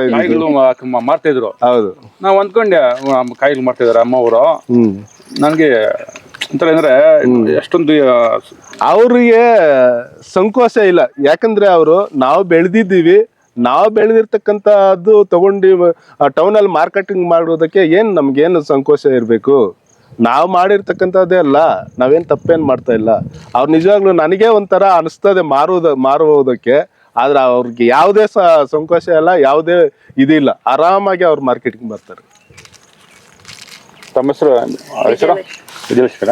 ಇದ್ರು. ಹೌದು, ನಾವು ಅಂದ್ಕೊಂಡೆ ಕಾಯಿಗಳು ಮಾಡ್ತಾ ಇದಾರೆ ಅಮ್ಮ ಅವರು. ನನ್ಗೆ ಅಂತ ಅಂದ್ರೆ ಎಷ್ಟೊಂದು ಅವ್ರಿಗೆ ಸಂಕೋಚ ಇಲ್ಲ. ಯಾಕಂದ್ರೆ ಅವರು ನಾವು ಬೆಳೆದಿರ್ತಕ್ಕಂಥದ್ದು ತಗೊಂಡು ಟೌನಲ್ಲಿ ಮಾರ್ಕೆಟಿಂಗ್ ಮಾಡೋದಕ್ಕೆ ನಮ್ಗೇನು ಸಂಕೋಚ ಇರಬೇಕು? ನಾವು ಮಾಡಿರ್ತಕ್ಕಂಥದ್ದೇ ಅಲ್ಲ, ನಾವೇನು ತಪ್ಪೇನು ಮಾಡ್ತಾ ಇಲ್ಲ. ಅವ್ರು ನಿಜವಾಗ್ಲೂ ನನಗೆ ಒಂಥರ ಅನಿಸ್ತದೆ ಮಾರುವುದಕ್ಕೆ. ಆದ್ರೆ ಅವ್ರಿಗೆ ಯಾವುದೇ ಸಂಕೋಚ ಇಲ್ಲ, ಯಾವುದೇ ಇದಿಲ್ಲ. ಆರಾಮಾಗಿ ಅವ್ರು ಮಾರ್ಕೆಟಿಂಗ್ ಬರ್ತಾರೆ. ತಮ್ಮ ಹೆಸರು ವಿಜಯಲಕ್ಷ್ಮಿ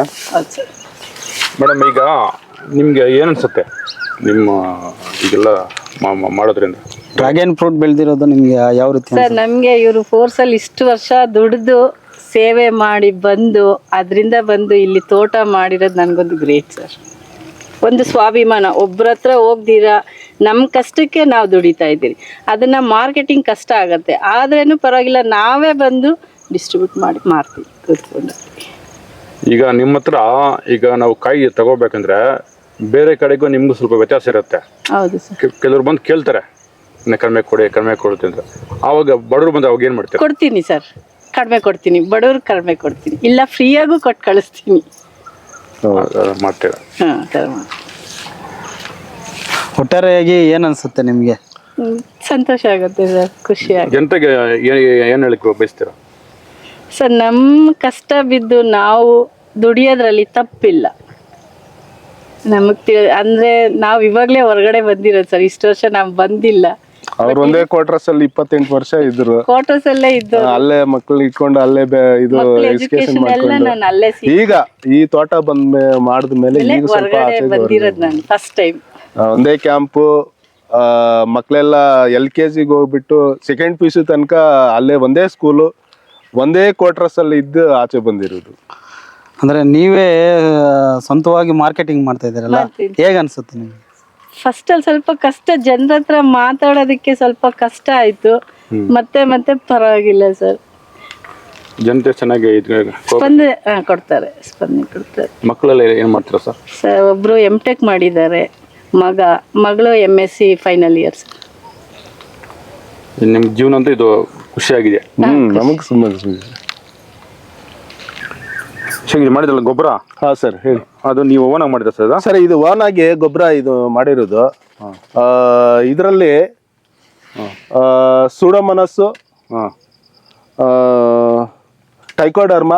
ಮೇಡಮ್. ಈಗ ನಿಮ್ಗೆ ಏನ್ ಅನ್ಸುತ್ತೆ ನಿಮ್ಮ ಈಗೆಲ್ಲ ಮಾಡೋದ್ರಿಂದ? ಡ್ರ್ಯಾಗನ್ ಫ್ರೂಟ್ ಬೆಳೆದಿರೋದು ನಿಮ್ಗೆ ಯಾವ ರೀತಿ ಸರ್? ನಮ್ಗೆ ಇವರು ಫೋರ್ಸಲ್ಲಿ ಇಷ್ಟು ವರ್ಷ ದುಡಿದು ಸೇವೆ ಮಾಡಿ ಅದರಿಂದ ಬಂದು ಇಲ್ಲಿ ತೋಟ ಮಾಡಿರೋದು ನನಗೊಂದು ಗ್ರೇಟ್ ಸರ್. ಒಂದು ಸ್ವಾಭಿಮಾನ. ಒಬ್ಬರ ಹತ್ರ ಹೋಗ್ದಿರಾ ನಮ್ಮ ಕಷ್ಟಕ್ಕೆ ನಾವು ದುಡಿತಾ ಇದ್ದೀರಿ. ಅದನ್ನ ಮಾರ್ಕೆಟಿಂಗ್ ಕಷ್ಟ ಆಗತ್ತೆ, ಆದ್ರೇನು ಪರವಾಗಿಲ್ಲ, ನಾವೇ ಬಂದು ಡಿಸ್ಟ್ರಿಬ್ಯೂಟ್ ಮಾಡಿ ಮಾರ್ತೀವಿ ಕೂತ್ಕೊಂಡು. ಈಗ ನಿಮ್ಮ ಹತ್ರ ಈಗ ನಾವು ಕಾಯಿ ತಗೋಬೇಕಂದ್ರೆ ಬೇರೆ ಕಡೆಗೂ ನಿಮ್ಗೂ ಸ್ವಲ್ಪ ವ್ಯತ್ಯಾಸ ಇರುತ್ತೆ. ಹೌದು ಸರ್. ಕೆಲವ್ರು ಬಂದು ಕೇಳ್ತಾರೆ ಕಡಿಮೆ ಕೊಡುತ್ತೆ ಅಂತ. ಆವಾಗ ಬಡವರು ಬಂದು ಅವಾಗ ಏನ್ ಮಾಡ್ತಾರೆ? ಕೊಡ್ತೀನಿ ಸರ್, ಕಡಿಮೆ ಕೊಡ್ತೀನಿ. ಬಡವ್ರಿಗೆ ಕಡಿಮೆ ಕೊಡ್ತೀನಿ, ಇಲ್ಲ ಫ್ರೀಯಾಗೂ ಕೊಟ್ಟು ಕಳಿಸ್ತೀನಿ. ಮಾಡ್ತೀರಾ? ಹಾಂ ಸರ್. ಒಟ್ಟಾರೆಯಾಗಿ ಏನ್ ಅನ್ಸುತ್ತೆ ನಿಮ್ಗೆ ಸಂತೋಷ ಆಗುತ್ತೆ ಸರ್, ಖುಷಿ ಆಗುತ್ತೆ ಜನತೆಗೆ ಏನು ಹೇಳಿಕ್ಕೆ ಬಯಸ್ತೀರಾ? ಸರ್. ನಮ್ಮ ಕಷ್ಟ ಬಿದ್ದು ನಾವು ದುಡಿಯೋದ್ರಲ್ಲಿ ತಪ್ಪಿಲ್ಲ. ನಮಗೆ ಅಂದ್ರೆ ನಾವು ಇವಾಗಲೇ ಹೊರಗಡೆ ಬಂದಿರೋದು ಸರ್, ಇಷ್ಟು ವರ್ಷ ನಾವು ಬಂದಿಲ್ಲ. ಅವ್ರು ಒಂದೇ ಕ್ವಾರ್ಟರ್ಸ್ ಅಲ್ಲಿ 28 ವರ್ಷ ಇದ್ರು, ಕ್ವಾರ್ಟರ್ಸ್ ಅಲ್ಲೇ ಇದ್ದು ಅಲ್ಲೇ ಮಕ್ಳು ಇಟ್ಕೊಂಡು ಅಲ್ಲೇ ಇದು ಎಜುಕೇಶನ್ ಎಜುಕೇಶನ್ ಎಲ್ಲ ಮಾಡ್ಕೊಂಡು ನಾನು ಅಲ್ಲೇ ಈಗ ಈ ತೋಟ ಮಾಡಿದ ಮೇಲೆ ಈಗ ಸ್ವಲ್ಪ ಹೊರಗಡೆ ಆಚೆ ಬಂದಿರೋದು ನಾನು ಫಸ್ಟ್ ಟೈಮ್. ಒಂದೇ ಕ್ಯಾಂಪು, ಮಕ್ಕಳೆಲ್ಲ LKG ಹೋಗ್ಬಿಟ್ಟು ಸೆಕೆಂಡ್ PUC ತನಕ ಅಲ್ಲೇ ಒಂದೇ ಸ್ಕೂಲು, ಒಂದೇ ಕ್ವಾರ್ಟರ್ಸ್ ಅಲ್ಲಿ ಇದ್ದು ಆಚೆ ಬಂದಿರೋದು. ಅಂದ್ರೆ ನೀವೇ ಸ್ವಂತವಾಗಿ ಮಾರ್ಕೆಟಿಂಗ್ ಮಾಡ್ತಾ ಇದ್ದೀರಲ್ಲ, ಹೇಗೆ ಅನ್ಸುತ್ತೆ ನಿಮ್ಗೆ? ಫಸ್ಟ್ ಅಲ್ಲಿ ಸ್ವಲ್ಪ ಕಷ್ಟ, ಜನರ ಹತ್ರ ಮಾತಾಡೋದಕ್ಕೆ ಸ್ವಲ್ಪ ಕಷ್ಟ ಆಯ್ತು. ಮತ್ತೆ ಮತ್ತೆ ಪರವಾಗಿಲ್ಲ ಸರ್, ಜನತೆ ಚೆನ್ನಾಗಿ ಸ್ಪಂದನೆ ಕೊಡ್ತಾರೆ, ಸ್ಪಂದನೆ ಕೊಡ್ತಾರೆ. ಮಕ್ಕಳೆಲ್ಲ ಏನು ಮಾಡ್ತೀರಾ ಸರ್? ಸರ್ ಒಬ್ರು M.Tech ಮಾಡಿದ್ದಾರೆ, ಮಗಳು MSc ಫೈನಲ್ ಇಯರ್ ಸರ್. ನಿಮ್ಮ ಜೀವನ ಅಂತ ಇದು ಖುಷಿಯಾಗಿದೆ. ನಮಗ್ ಸುಮ್ಮನೆ ಇದು ಮಾಡಿದ್ರಲ್ಲ ಗೊಬ್ಬರ, ಹಾ ಸರ್ ಹೇಳಿ. ಅದು ನೀವು ಓನಾಗಿ ಮಾಡಿದ್ರ ಸರ್? ಸರ್ ಇದು ಓನ್ ಆಗಿ ಗೊಬ್ಬರ ಇದು ಮಾಡಿರೋದು. ಇದರಲ್ಲಿ ಸೂಡೋಮೋನಾಸ್, ಟ್ರೈಕೋಡರ್ಮ,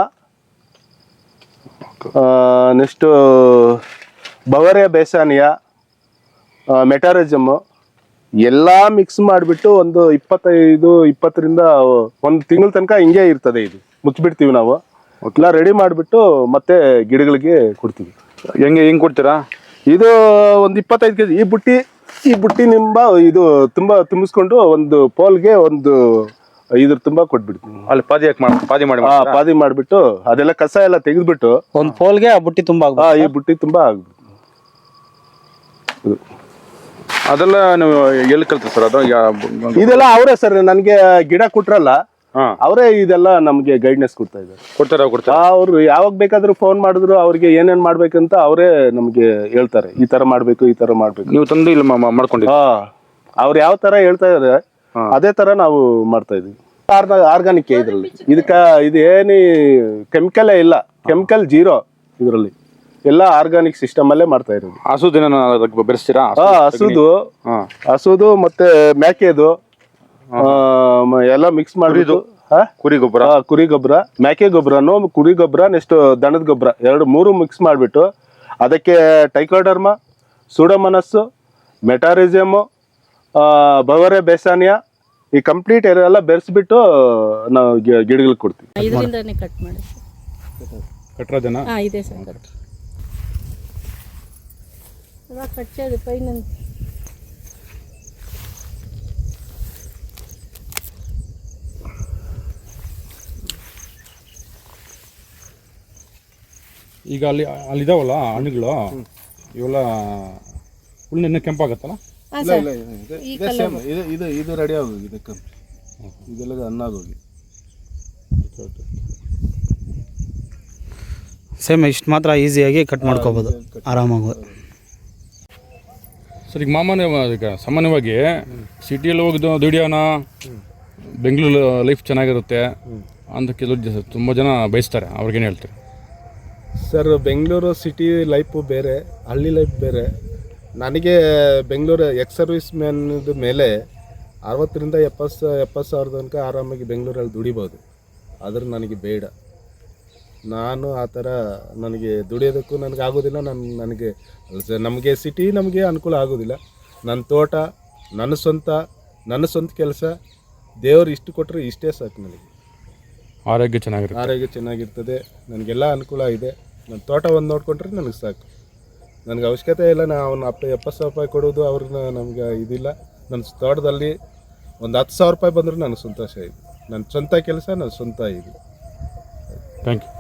ನೆಕ್ಸ್ಟ್ ಬವರಿಯಾ ಬೇಸಾನಿಯಾ, ಮೆಟಾರಿಸಮ್ ಎಲ್ಲ ಮಿಕ್ಸ್ ಮಾಡಿಬಿಟ್ಟು ಒಂದು 20ರಿಂದ 1 ತಿಂಗಳ ತನಕ ಹಿಂಗೆ ಇರ್ತದೆ. ಇದು ಮುಚ್ಚಿಬಿಡ್ತೀವಿ ನಾವು, ಎಲ್ಲ ರೆಡಿ ಮಾಡಿಬಿಟ್ಟು ಮತ್ತೆ ಗಿಡಗಳಿಗೆ ಕೊಡ್ತೀವಿ. ಹೆಂಗೆ ಕೊಡ್ತೀರಾ? ಇದು ಒಂದು 25 kg ಈ ಬುಟ್ಟಿ ನಿಂಬ ಇದು ತುಂಬಾ ತುಂಬಿಸ್ಕೊಂಡು ಒಂದು ಪೋಲ್ಗೆ ಒಂದು 5 ತುಂಬಾ ಕೊಟ್ಬಿಡ್ತೀವಿ. ಅಲ್ಲಿ ಪಾದಿ ಮಾಡಿಬಿಟ್ಟು ಅದೆಲ್ಲ ಕಸ ಎಲ್ಲ ತೆಗೆದ್ಬಿಟ್ಟು ಒಂದು ಪೋಲ್ಗೆ ಆ ಬುಟ್ಟಿ ತುಂಬಾ ಈ ಬುಟ್ಟಿ ತುಂಬಾ ಆಗ್ಬಿಟ್ಟು ಅದೆಲ್ಲ ನೀವು ಎಲ್ಲಿ ಕಲ್ತ್ರಿ ಸರ್? ಅದು ಇದೆಲ್ಲ ಅವರೇ ಸರ್, ನನಗೆ ಗಿಡ ಕೊಟ್ರಲ್ಲ ಅವರೇ ಇದೆಲ್ಲ ನಮ್ಗೆ ಗೈಡ್ನೆಸ್ ಕೊಡ್ತಾರೆ. ಅವ್ರು ಯಾವಾಗ ಬೇಕಾದ್ರೂ ಫೋನ್ ಮಾಡಿದ್ರು, ಅವ್ರಿಗೆ ಏನೇನ್ ಮಾಡ್ಬೇಕಂತ ಅವರೇ ನಮ್ಗೆ ಹೇಳ್ತಾರೆ, ಈ ತರ ಮಾಡ್ಬೇಕು, ಈ ತರ ಮಾಡ್ಬೇಕು. ನೀವು ತಂದು ಇಲ್ಲಿ ಮಾಡ್ಕೊಂಡಿದ್ದೀವಿ. ಅವ್ರು ಯಾವ ತರ ಹೇಳ್ತಾ ಇದಾರೆ ಅದೇ ತರ ನಾವು ಮಾಡ್ತಾ ಇದೀವಿ. ಆರ್ಗಾನಿಕ್ ಇದ್ರಲ್ಲಿ, ಇದು ಏನು ಕೆಮಿಕಲೇ ಇಲ್ಲ, ಕೆಮಿಕಲ್ 0 ಇದರಲ್ಲಿ, ಎಲ್ಲ ಆರ್ಗಾನಿಕ್ ಸಿಸ್ಟಮ್ ಅಲ್ಲೇ ಮಾಡ್ತಾ ಇರೋದು. ಹಸುದಿನ ಬೆರೆಸ್ತೀರಾ? ಹಸುದು ಮತ್ತೆ ಮೇಕೆದು ಎಲ್ಲ ಮಿಕ್ಸ್ ಮಾಡಿದ್ದು. ಕುರಿ ಗೊಬ್ಬರ, ಮೇಕೆ ಗೊಬ್ಬರನು, ಕುರಿ ಗೊಬ್ಬರ, ನೆಕ್ಸ್ಟ್ ದನದ ಗೊಬ್ಬರ 2-3 ಮಿಕ್ಸ್ ಮಾಡಿಬಿಟ್ಟು ಅದಕ್ಕೆ ಟ್ರೈಕೋಡರ್ಮ, ಸೂಡೋಮೋನಾಸ್, ಮೆಟಾರಿಸಮ್, ಬವರಿಯಾ ಬೇಸಾನಿಯಾ ಈ ಕಂಪ್ಲೀಟ್ ಎಲ್ಲ ಬೆರೆಸ್ಬಿಟ್ಟು ನಾವು ಗಿಡಗಳಿಗೆ ಕೊಡ್ತೀವಿ. ಇದರಿಂದಾನೇ ಕಟ್ ಮಾಡಿ ಕಟ್ರೋದನ ಇದೆ ಸರ್, ಕಟ್ಟೋದು ಪೈನ. ಈಗ ಅಲ್ಲಿದಾವಲ್ಲ ಹಣ್ಣುಗಳು, ಇವೆಲ್ಲ ಫುಲ್ ಇನ್ನೂ ಕೆಂಪಾಗತ್ತಲ್ಲ? ಇದು ರೆಡಿ ಆಗೋಗಿ, ಇದೆಲ್ಲ ಅನ್ನ ಆಗೋಗಿ ಸೇಮ್ ಇಷ್ಟು ಮಾತ್ರ ಈಸಿಯಾಗಿ ಕಟ್ ಮಾಡ್ಕೋಬೋದು ಆರಾಮಾಗಿ. ಸರ್ ಈಗ ಸಾಮಾನ್ಯವಾಗಿ ಸಿಟಿಯಲ್ಲಿ ಹೋಗಿದ್ದು ದುಡಿಯೋಣ, ಬೆಂಗಳೂರು ಲೈಫ್ ಚೆನ್ನಾಗಿರುತ್ತೆ ಅಂತ ಕೆಲವು ತುಂಬ ಜನ ಬಯಸ್ತಾರೆ, ಅವ್ರಿಗೇನು ಹೇಳ್ತೀರಿ? ಸರ್ ಬೆಂಗಳೂರು ಸಿಟಿ ಲೈಫು ಬೇರೆ, ಹಳ್ಳಿ ಲೈಫ್ ಬೇರೆ. ನನಗೆ ಬೆಂಗಳೂರು ಸರ್ವಿಸ್ ಮ್ಯಾನ್ದ ಮೇಲೆ 60ರಿಂದ 70 ಸಾವಿರ ತನಕ ಆರಾಮಾಗಿ ಬೆಂಗಳೂರಲ್ಲಿ ದುಡಿಬೋದು. ಆದ್ರೆ ನನಗೆ ಬೇಡ, ನಾನು ಆ ಥರ ನನಗೆ ದುಡಿಯೋದಕ್ಕೂ ನನಗೆ ಆಗೋದಿಲ್ಲ. ನಮಗೆ ಸಿಟಿ ನಮಗೆ ಅನುಕೂಲ ಆಗೋದಿಲ್ಲ. ನನ್ನ ತೋಟ, ನನ್ನ ಸ್ವಂತ ಕೆಲಸ, ದೇವರು ಇಷ್ಟು ಕೊಟ್ಟರೆ ಇಷ್ಟೇ ಸಾಕು ನನಗೆ. ಆರೋಗ್ಯ ಚೆನ್ನಾಗಿರ್ತದೆ, ನನಗೆಲ್ಲ ಅನುಕೂಲ ಇದೆ. ನನ್ನ ತೋಟ ಒಂದು ನೋಡ್ಕೊಂಡ್ರೆ ನನಗೆ ಸಾಕು, ನನಗೆ ಅವಶ್ಯಕತೆ ಇಲ್ಲ. ಅವನು 70 ಸಾವಿರ ರೂಪಾಯಿ ಕೊಡೋದು ಅವ್ರನ್ನ ನಮ್ಗೆ ಇದಿಲ್ಲ. ನನ್ನ ತೋಟದಲ್ಲಿ ಒಂದು 10 ಸಾವಿರ ರೂಪಾಯಿ ಬಂದರೂ ನನಗೆ ಸಂತೋಷ ಇದೆ. ನನ್ನ ಸ್ವಂತ ಕೆಲಸ, ನನ್ನ ಸ್ವಂತ ಇದು. Thank you.